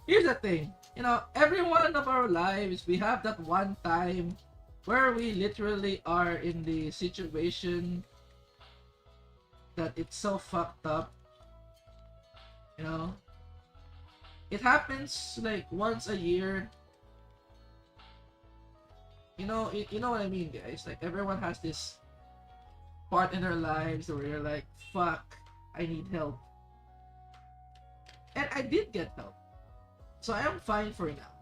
Here's the thing, you know, every one of our lives, we have that one time where we literally are in the situation that it's so fucked up. You know, it happens like once a year. You know what I mean, guys. Like everyone has this part in their lives where you're like, fuck, I need help. And I did get help. So I am fine for now.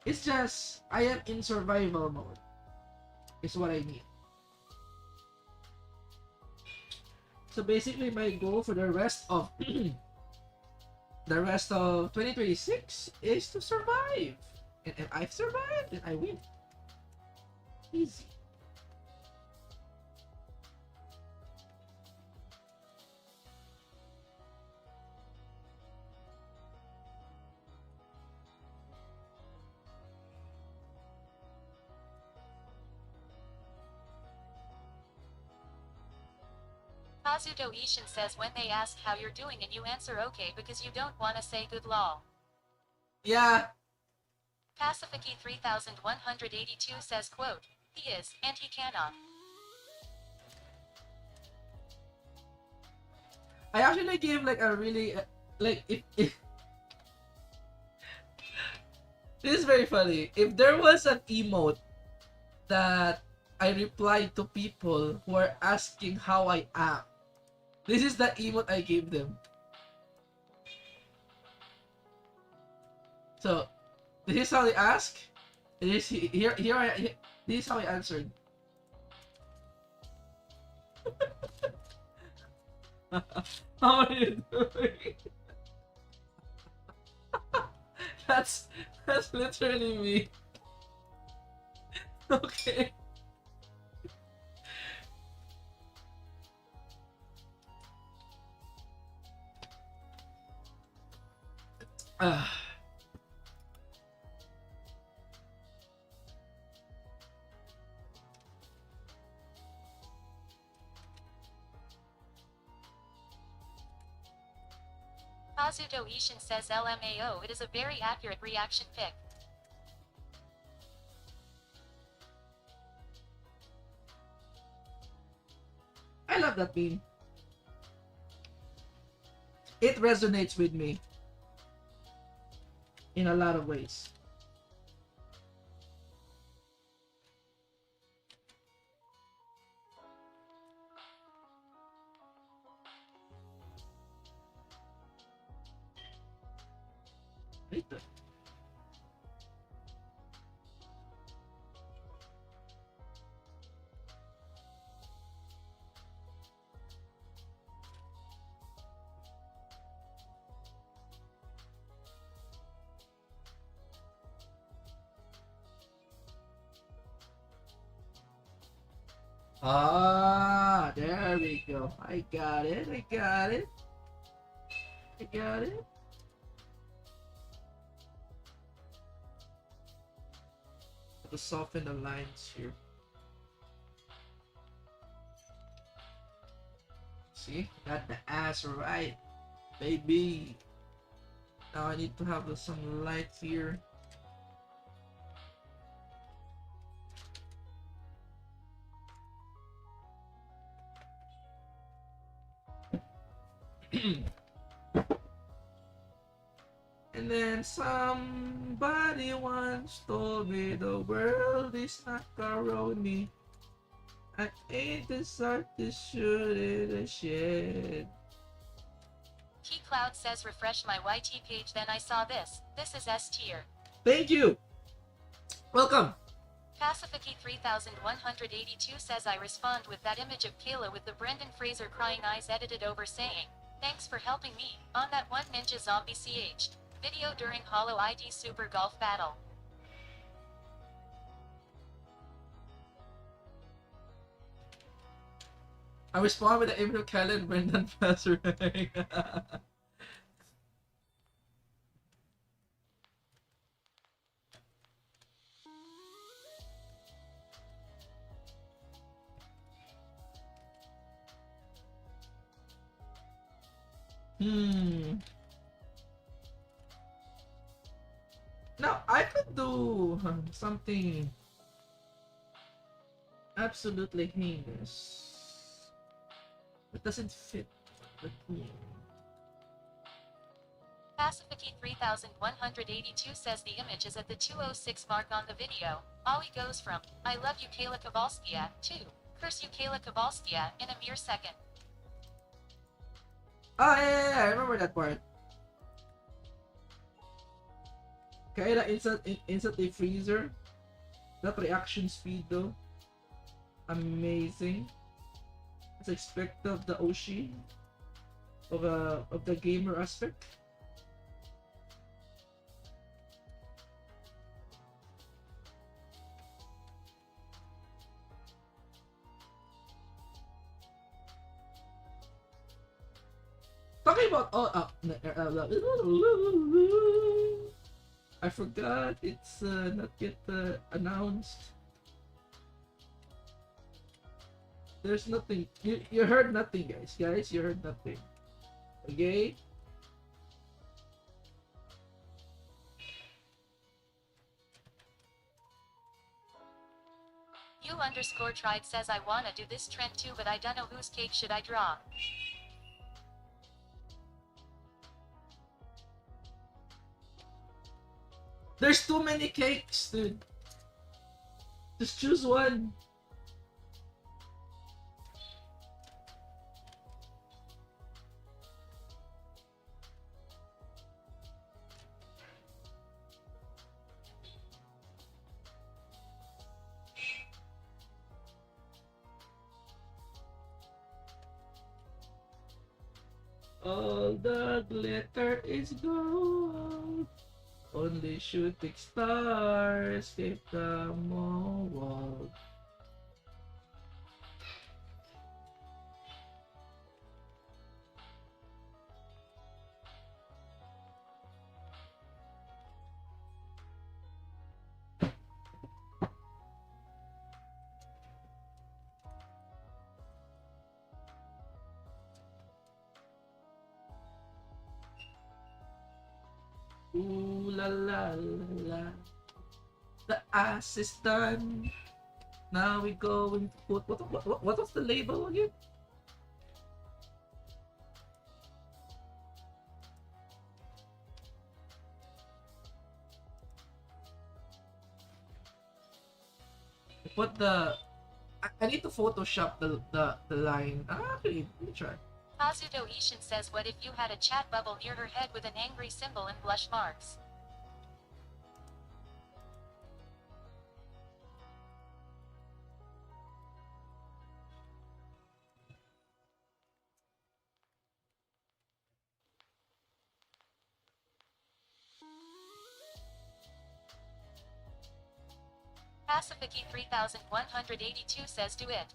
It's just, I am in survival mode. Is what I mean. So basically my goal for the rest of 2026 is to survive. And if I've survived, then I win. Easy. Kazuto Ishin says, when they ask how you're doing and you answer okay because you don't want to say good lol. Yeah. Pacifici 3182 says, quote, he is, and he cannot. I actually gave like a really like if this is very funny. If there was an emote that I replied to people who are asking how I am, this is the emote I gave them. So this is how they ask. This is how I answered. How are you doing? That's literally me. Okay. Kazuto Ishin says LMAO, it is a very accurate reaction pic. I love that meme. it resonates with me in a lot of ways. Ito. Ah, there we go. I got it. I got it. I got it. To soften the lines here. See, got the ass right, baby. Now I need to have some light here. And then somebody once told me the world is not around me. I ain't this artist shoot in a shed. T-Cloud says refresh my YT page, then I saw this. This is S tier. Thank you. Welcome. Pacifici 3182 says I respond with that image of Kaela with the Brendan Fraser crying eyes edited over saying, thanks for helping me, on that one Ninja Zombie CH video during Holo ID Super Golf Battle. I respond with the image of Kaela and Brendan Fraser. Now I could do something absolutely heinous. It doesn't fit the theme. Pacifici 3182 says the image is at the 206 mark on the video. Ollie goes from, I love you Kaela Kovalskia, to, curse you Kaela Kovalskia, in a mere second. Oh yeah, I remember that part. Kaela instantly freezer. That reaction speed though, amazing. As expected of the OSHI of the gamer aspect. Talking about I forgot it's not yet announced. There's nothing. You heard nothing, guys. Guys, you heard nothing. Okay. You_tried says I wanna do this trend too, but I dunno whose cake should I draw. There's too many cakes, dude. Just choose one. All the glitter is gold. Only shooting stars keep the world. Ooh la la la la. The ass is done. Now we go and put what was the label again? put the. I need to Photoshop the line. Actually, let me try. Kazuto Ishin says, what if you had a chat bubble near her head with an angry symbol and blush marks? Pacifici 3182 says, do it.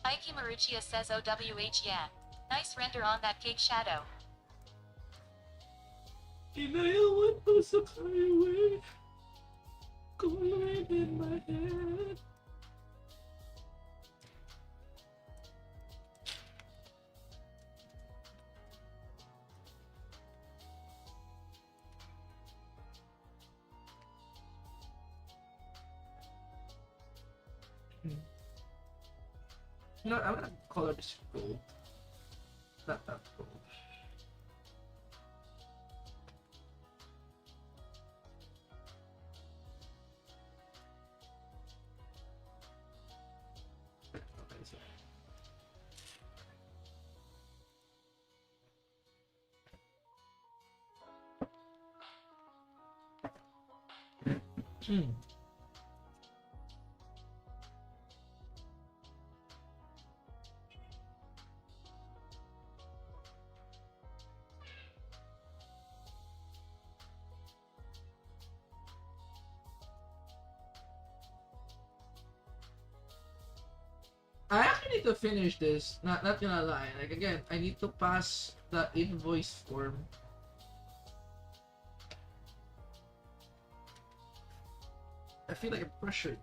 Ike Maruchia says, OWH yeah. Nice render on that cake shadow. Inayawan ko sa highway, colored in my head. No, I'm gonna color this gold. Not that gold. I actually need to finish this. Not gonna lie. Like again, I need to pass the invoice form. I feel like I'm pressured.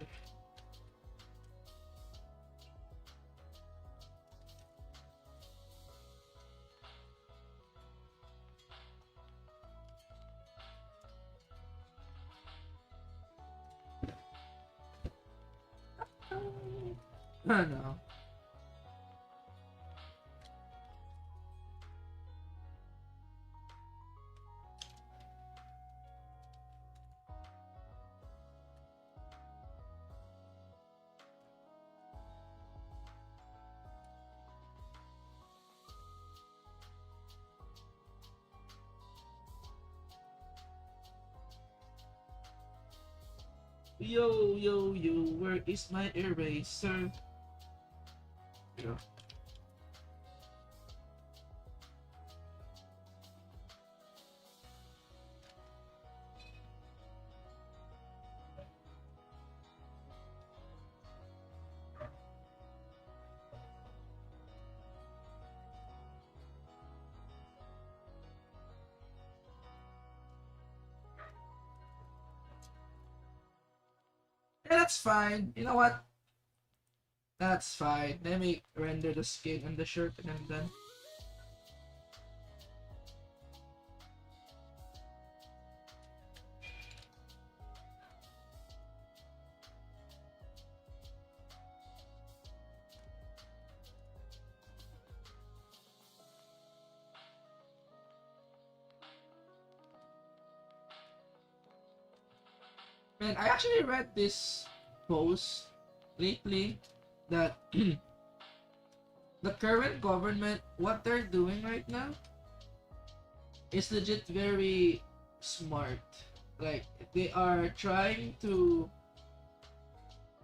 I know. Yo, yo, yo, where is my eraser? Yeah. Yeah, that's fine. You know what? That's fine. Let me render the skin and the shirt and I'm done. Man, I actually read this post lately that the current government, what they're doing right now, is legit very smart. Like, they are trying to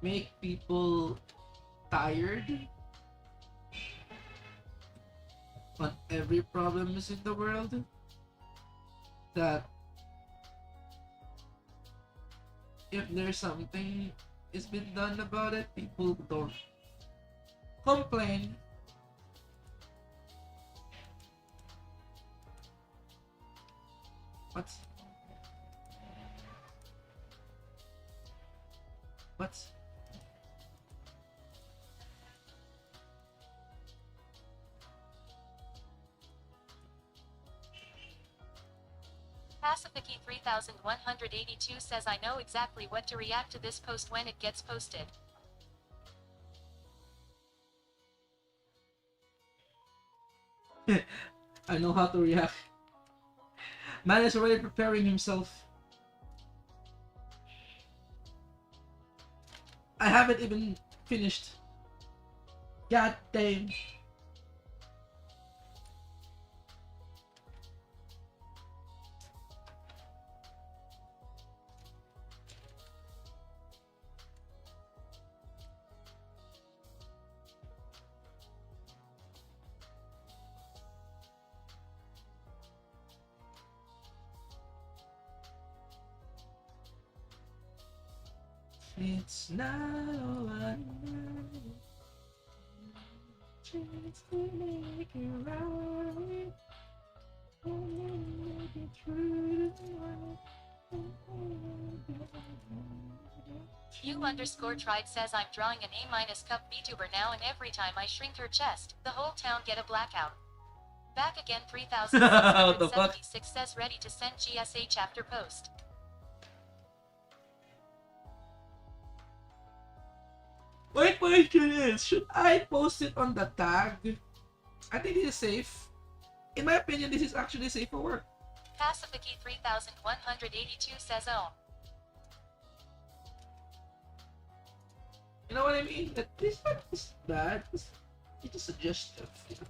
make people tired on every problems in the world. That if there's something is been done about it, people don't complain. What's What? Pacifici 3182 says I know exactly what to react to this post when it gets posted. I know how to react. Man is already preparing himself. I haven't even finished. God damn. It's not all I know. Chance to make it right. Make it true to You_tried says I'm drawing an A- cup VTuber now, and every time I shrink her chest, the whole town get a blackout. Back again What the fuck? 3676 says ready to send GSH after post. My question is, should I post it on the tag? I think this is safe. In my opinion, this is actually safe for work. Pacifici 3182 says oh. You know what I mean? That this not is bad. It's just suggestive. You know?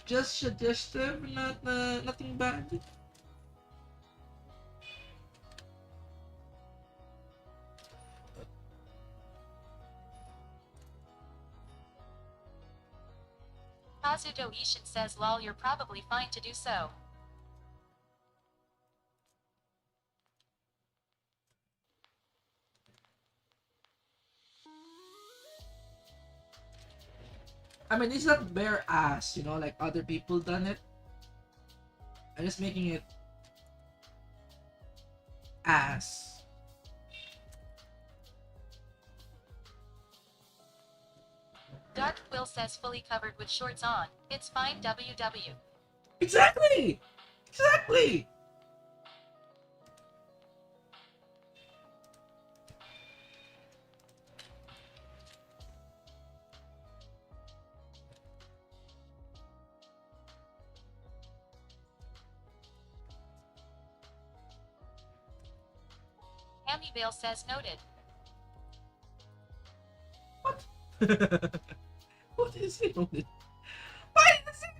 Just suggestive, not nothing bad. Kazuto Ishin says lol, you're probably fine to do so. I mean, it's not bare ass, you know, like other people done it. I'm just making it ass. Dark Quill says fully covered with shorts on. It's fine WW. Exactly! Exactly! Hammy Bale says noted. What? What is it? Why is it?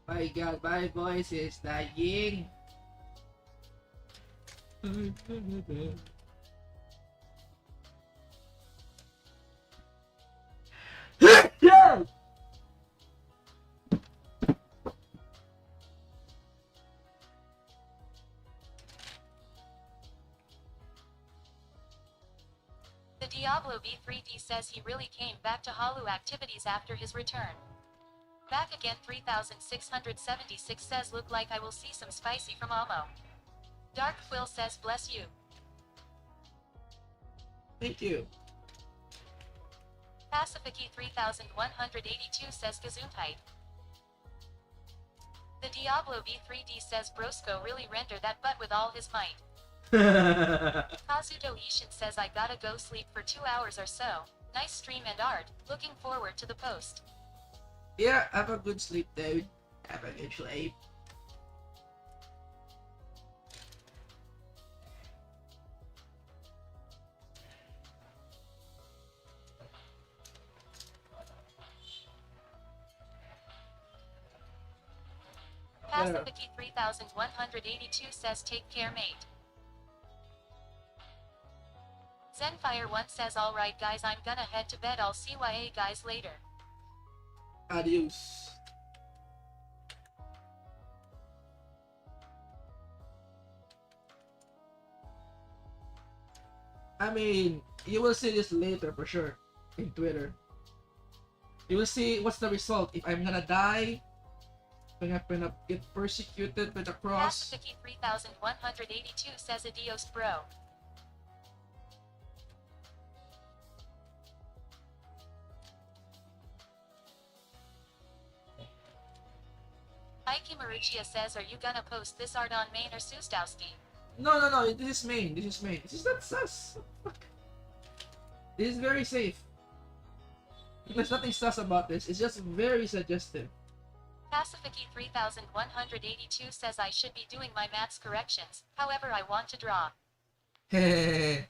My god, my voice is dying. The Diablo V3D says he really came back to Holu activities after his return. Back again 3676 says look like I will see some spicy from Amo. Dark Quill says bless you. Thank you. Pacifici 3182 says Gesundheit. The Diablo V3D says Brosco really render that butt with all his might. Kazuto Ishin says I gotta go sleep for 2 hours or so. Nice stream and art. Looking forward to the post. Yeah, have a good sleep, dude. Have a good sleep. Pacifici 3182 says take care mate. Zenfire1 says alright guys, I'm gonna head to bed, I'll see ya guys later. Adios. I mean, you will see this later for sure. in Twitter. You will see what's the result. If I'm gonna die, if I'm gonna get persecuted with a cross. Pacific 3182 says adios, bro. Ike Maruccia says, are you gonna post this art on Main or Sustowski? No. This is main. This is not sus. Fuck. This is very safe. There's nothing sus about this. It's just very suggestive. Pacific 3182 says I should be doing my maths corrections. However, I want to draw. Hehehe.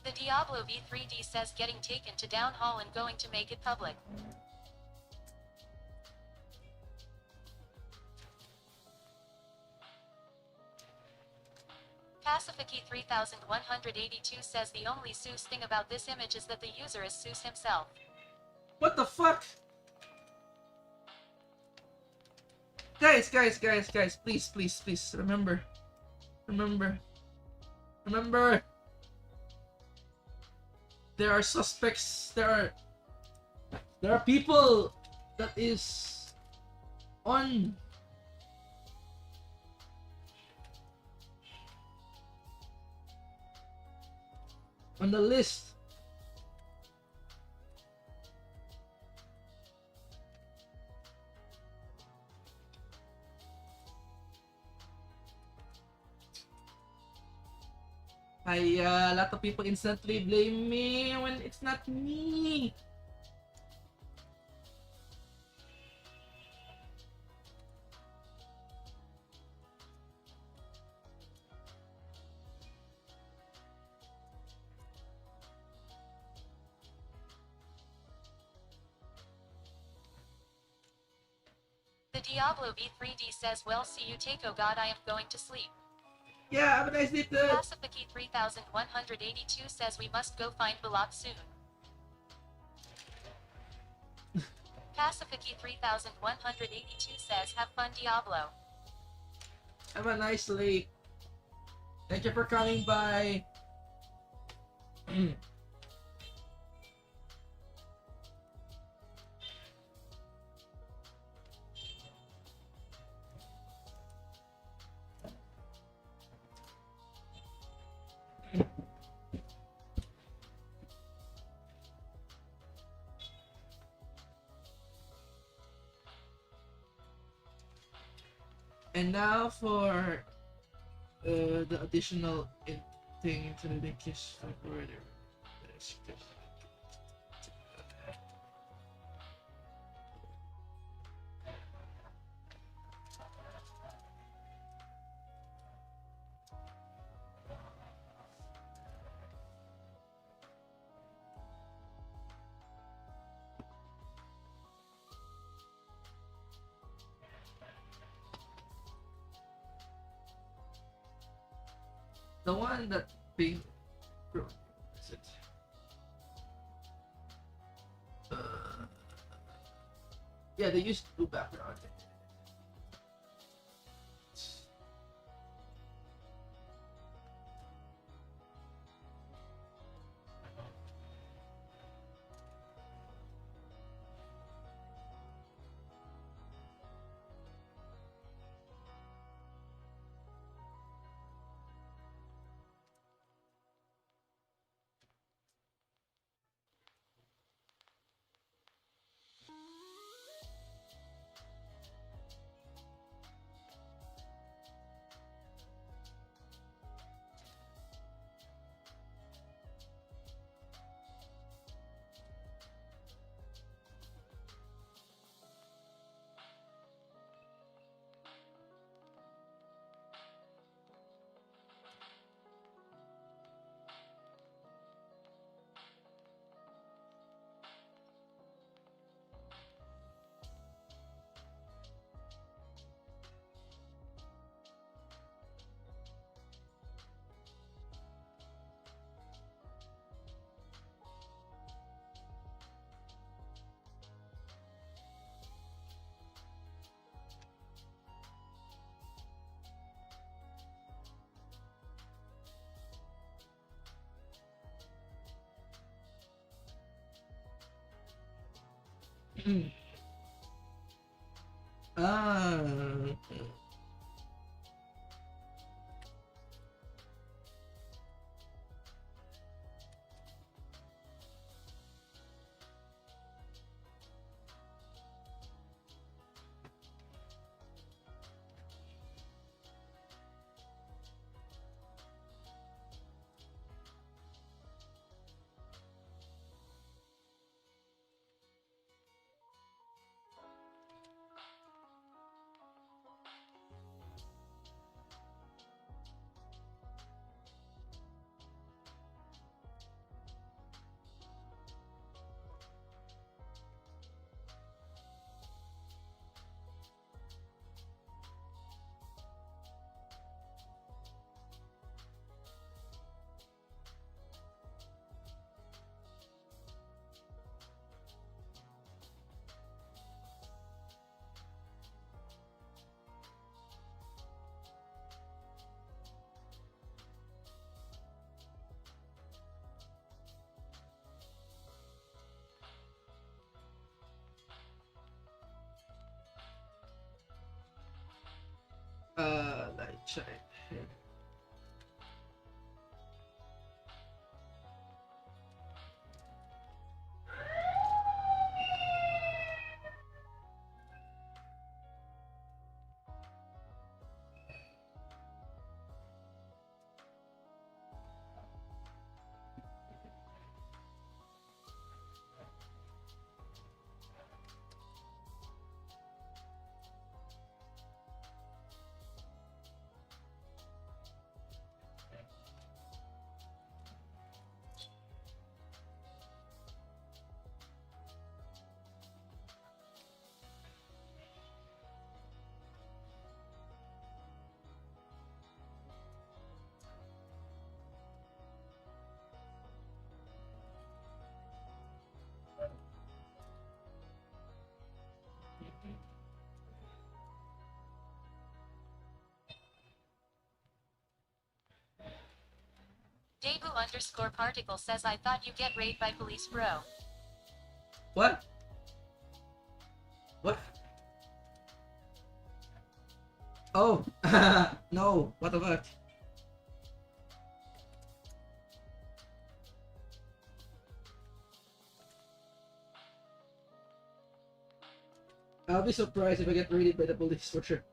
The Diablo V3D says getting taken to down hall and going to make it public. Pacific 3182 says the only Seuss thing about this image is that the user is Seuss himself. What the fuck? Guys, please, remember. There are suspects, there are people that is on the list. A lot of people instantly blame me when it's not me. The Diablo V3D says, well, see you take, oh god, I am going to sleep. Yeah, have a nice day too. Pacific 3182 says we must go find Balak soon. Pacific 3182 says have fun, Diablo. Have a nice sleep. Thank you for coming by. And now for the additional thing into the kiss further. The one that being is it? Yeah, they used to do background. Ah. Light check. Debu_particle says I thought you get raided by police, bro. What? What? Oh, no. What the fuck? I'll be surprised if I get raided by the police for sure.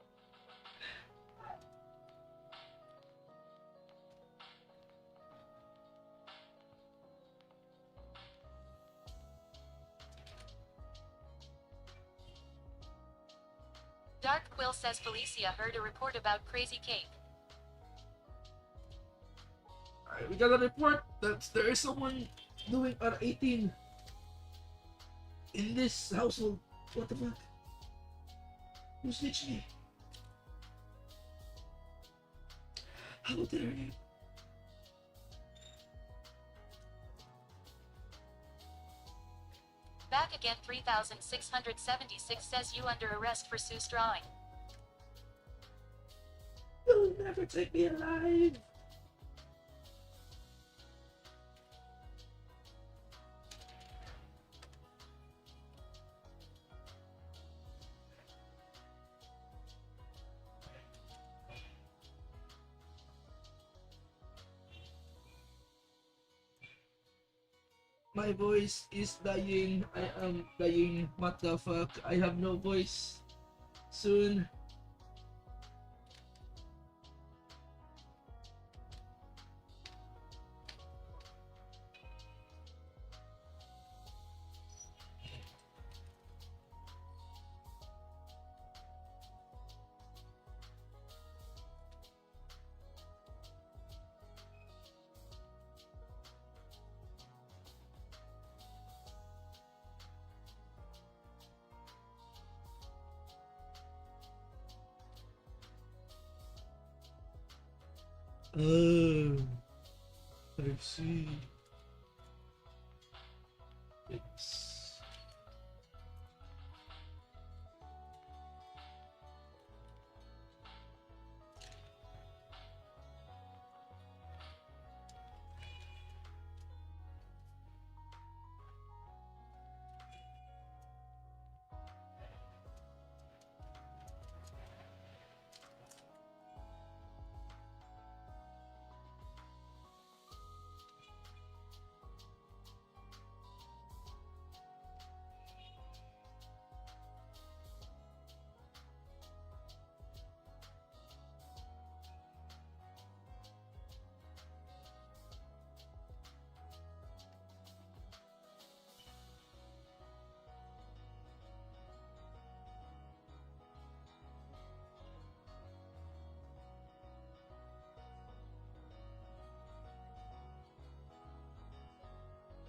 Dark Quill says Felicia heard a report about Crazy Cake. Alright, we got a report that there is someone doing R18 in this household. What the fuck? Who snitched me? How dare you? Back again 3676 says you under arrest for Seuss drawing. You'll never take me alive. My voice is dying. I am dying. What the fuck? I have no voice. Soon. Oh, I see. It's...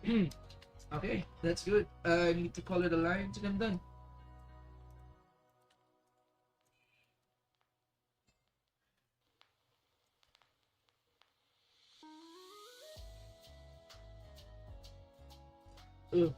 Okay, that's good. I need to color the lines and I'm done. Ugh.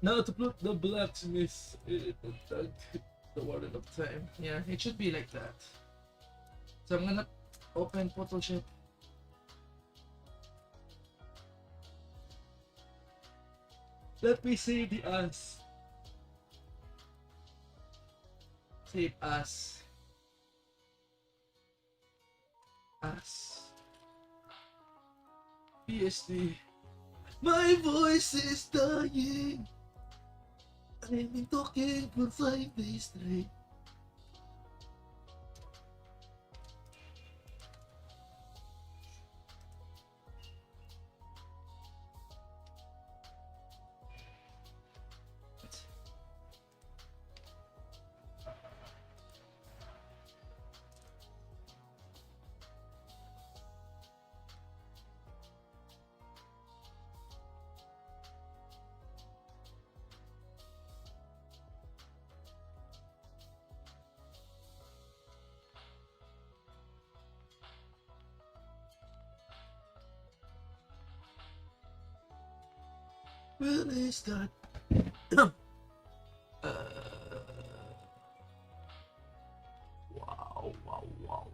Now to put the blacksmith in the warden of time. Yeah, it should be like that. So I'm gonna open Photoshop. Let me save the us. Save us. Us. PSD. My voice is dying. I've been talking for 5 days straight. When I start. Wow, wow, wow.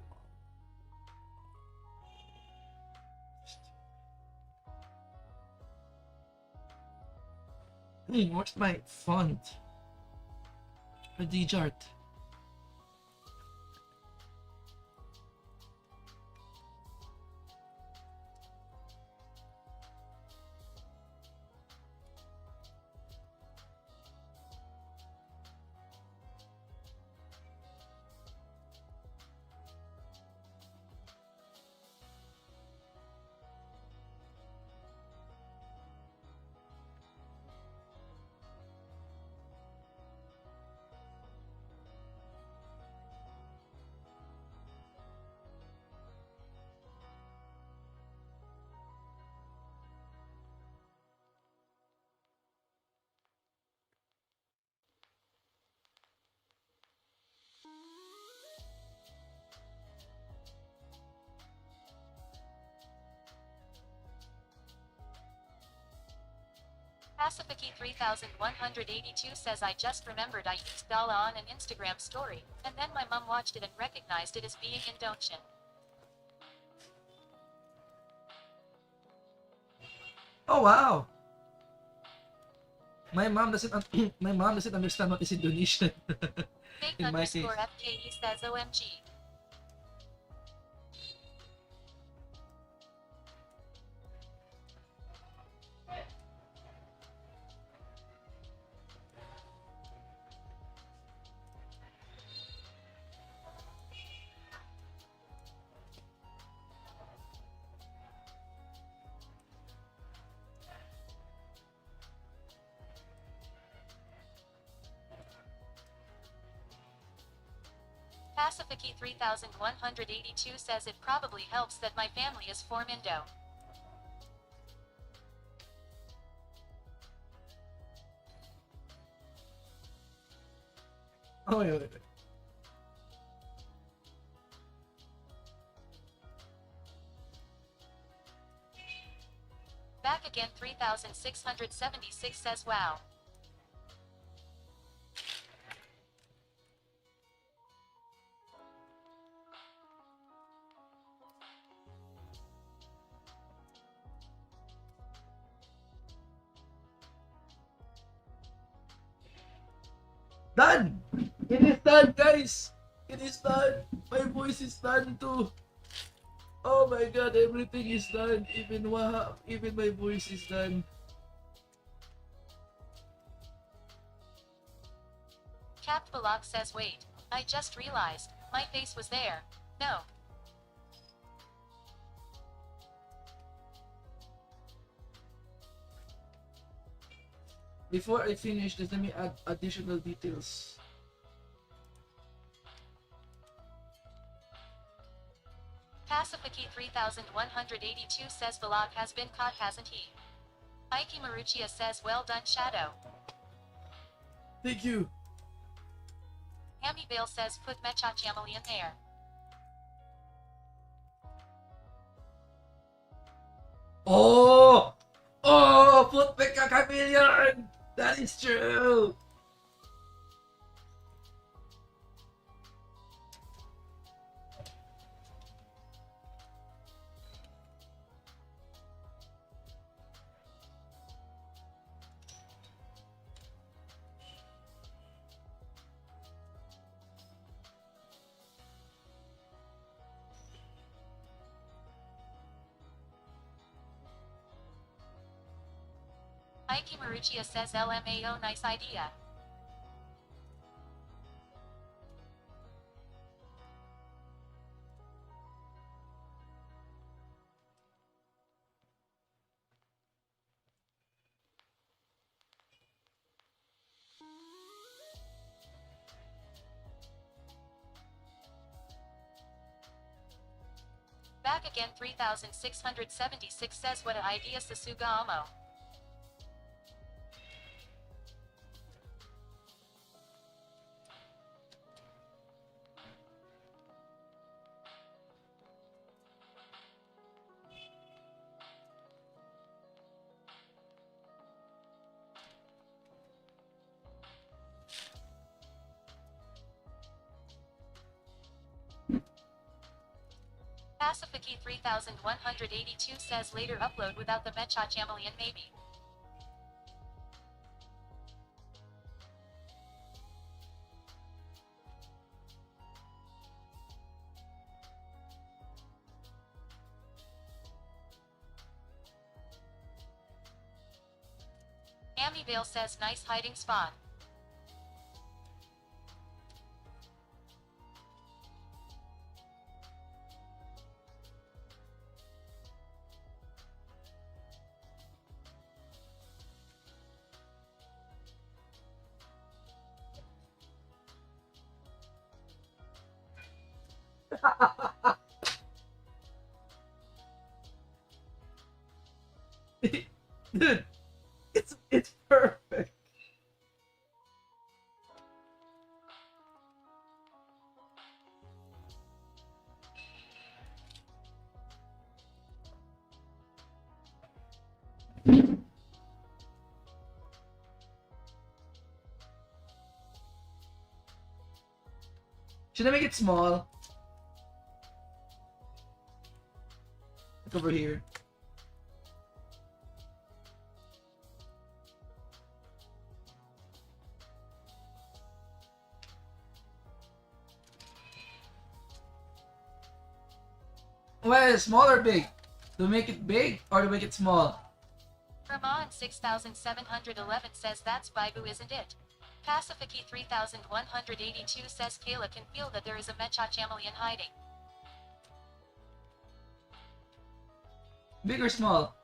What's my font? A D-chart. Pacificy 3182 says I just remembered I used Dala on an Instagram story, and then my mom watched it and recognized it as being Indonesian. Oh wow! My mom doesn't my mom doesn't understand what is Indonesian. Fake In my case. underscore FKE says OMG. Pacificy 3182 says it probably helps that my family is from Indo. Oh wait, wait, wait. Back again 3676 says wow. Done! It is done, guys! It is done! My voice is done too! Oh my god, everything is done! Even my voice is done. Capt Balak says wait, I just realized, my face was there. No. Before I finish this, let me add additional details. Pacifici 3182 says Balak has been caught, hasn't he? Ike Maruchia says well done, Shadow. Thank you. Hammy Bale says put Mecha Chameleon there. Oh! Oh! Put Mecha Chameleon! That is true! Ike Maruchia says LMAO, nice idea. Back again 3676 says what an idea, Sasuga Amo. Pacifici 3182 says later upload without the Mecha Chameleon maybe. Amy Vale says nice hiding spot. Dude, it's perfect. Should I make it small? Look over here. Well, small or big? To make it big or to make it small? Ramon 6711 says that's Baibu, isn't it? Pacifici 3182 says Kaela can feel that there is a Mecha Chameleon hiding. Big or small?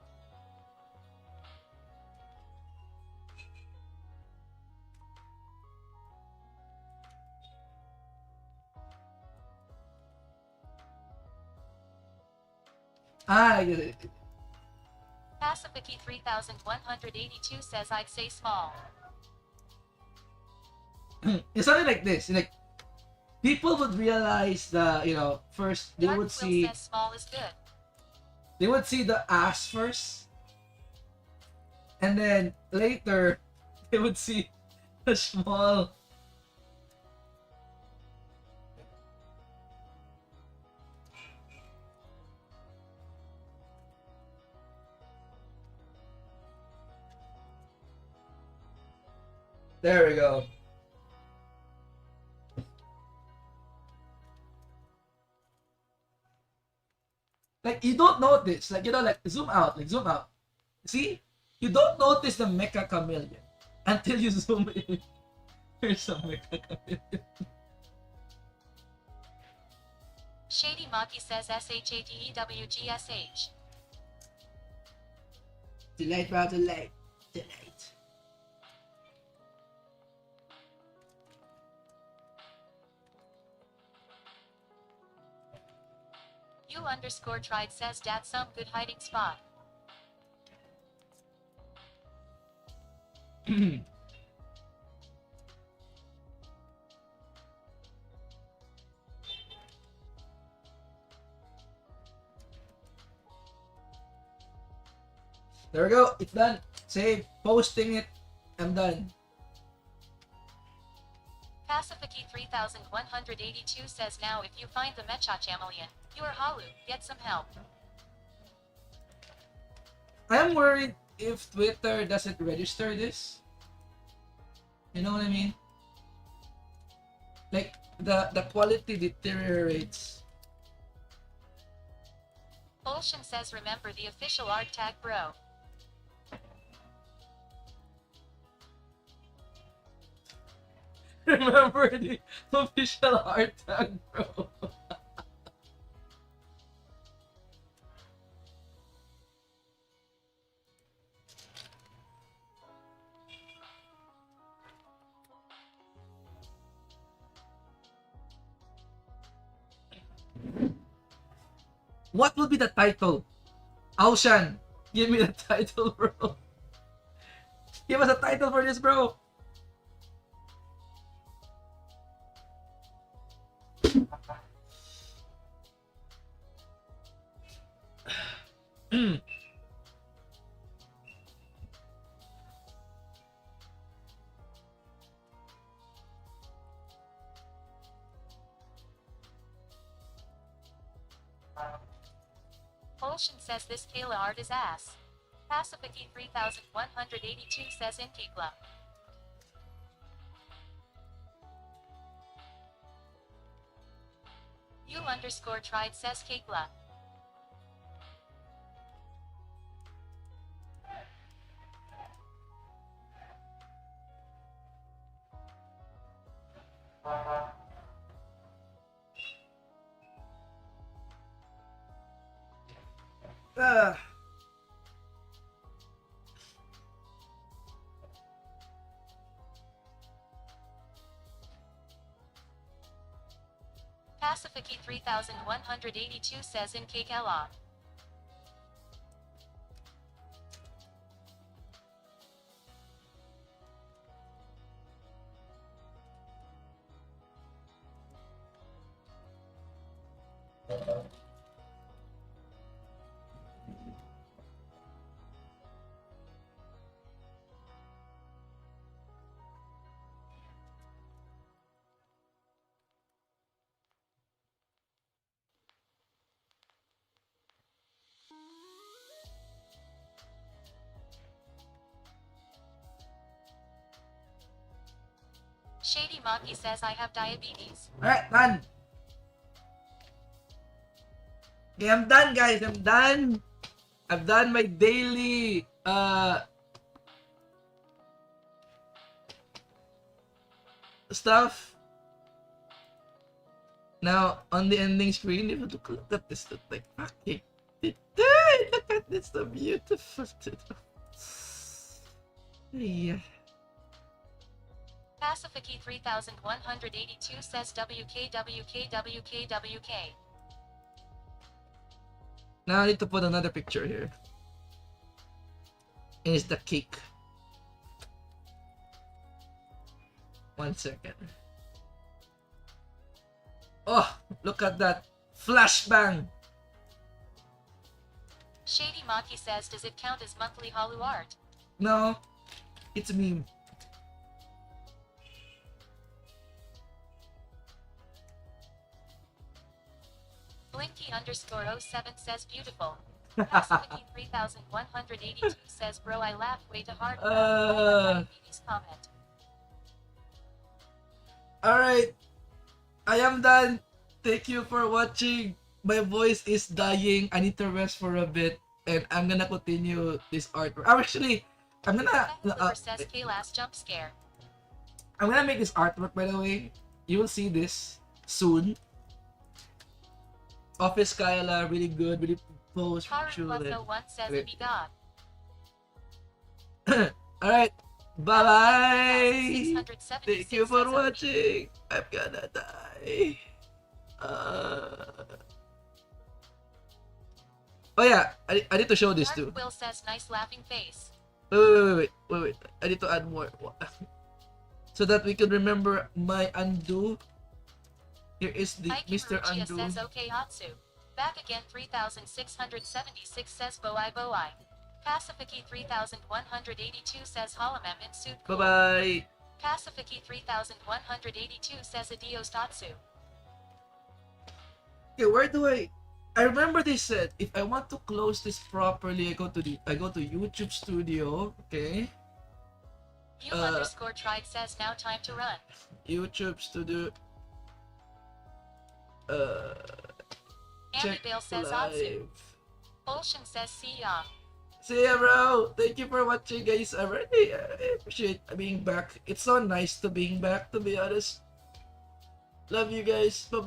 Ah, I get it. Pacifici 3182 says I'd say small. It's something like this. Like, people would realize that, first they Dark would Quill see says small is good. they would see the ass first, And then later, they would see a small. There we go. Like, you don't notice, like, like, zoom out, See? You don't notice the mecha chameleon until you zoom in. Here's a mecha chameleon. Shady Maki says SHADEWGSH. Delight, bro, delight. You_tried says that's some good hiding spot. There we go. It's done. Save. Posting it. I'm done. Pacifici 3182 says now if you find the Mecha Chameleon, you are Halu, get some help. I'm worried if Twitter doesn't register this. You know what I mean? Like, the quality deteriorates. Olshan says remember the official art tag bro. Remember the official art tag, bro. What will be the title? Aushan, give me the title, bro. Give us a title for this, bro. Olshan says this Kaela art is ass. Pacifici 3182 says Inkigla. You_tried says Kegla. Pacifici 3182 says in Kekela. Shady Maki says I have diabetes. Alright, done. Okay, I'm done, guys. I'm done. I've done my daily stuff. Now on the ending screen, if you look at this, look like fucking. Look at this, so beautiful. Yeah. Pacifici 3182 says WKWKWKWK. Now I need to put another picture here. And it's the cake. 1 second. Oh, look at that. Flashbang. Shady Maki says does it count as monthly Halu art? No, it's meme. Blinky_07 says beautiful. Pacific 3182 says bro I laugh way too hard. Diabetes comment. Alright, I am done. Thank you for watching. My voice is dying. I need to rest for a bit. And I'm gonna continue this artwork. Actually, I'm gonna says Kaela's jump scare. I'm gonna make this artwork, by the way. You will see this soon. Office Kaela, really good, really pose. Haru101 says Okay. be God. Alright, bye bye. 676 Thank you for says watching. I'm gonna die. Oh yeah, I need to show this too. Will says nice laughing face. Wait. I need to add more. So that we can remember my undo. Here is the Mr. Rugia Undo. says okay Hatsu. Back again 3676 says Boai Boai. Pacifici 3182 says Holomem in suit cool. Bye bye. Pacifici 3182 says Adios Tatsu. Okay, where do I remember they said if I want to close this properly, I go to YouTube Studio, okay? You_tried says now time to run. YouTube Studio. Andy Check Bale says live. Atsu. Olshan says see ya. See ya, bro. Thank you for watching, guys. I appreciate being back. It's so nice to being back, to be honest. Love you guys. Bye.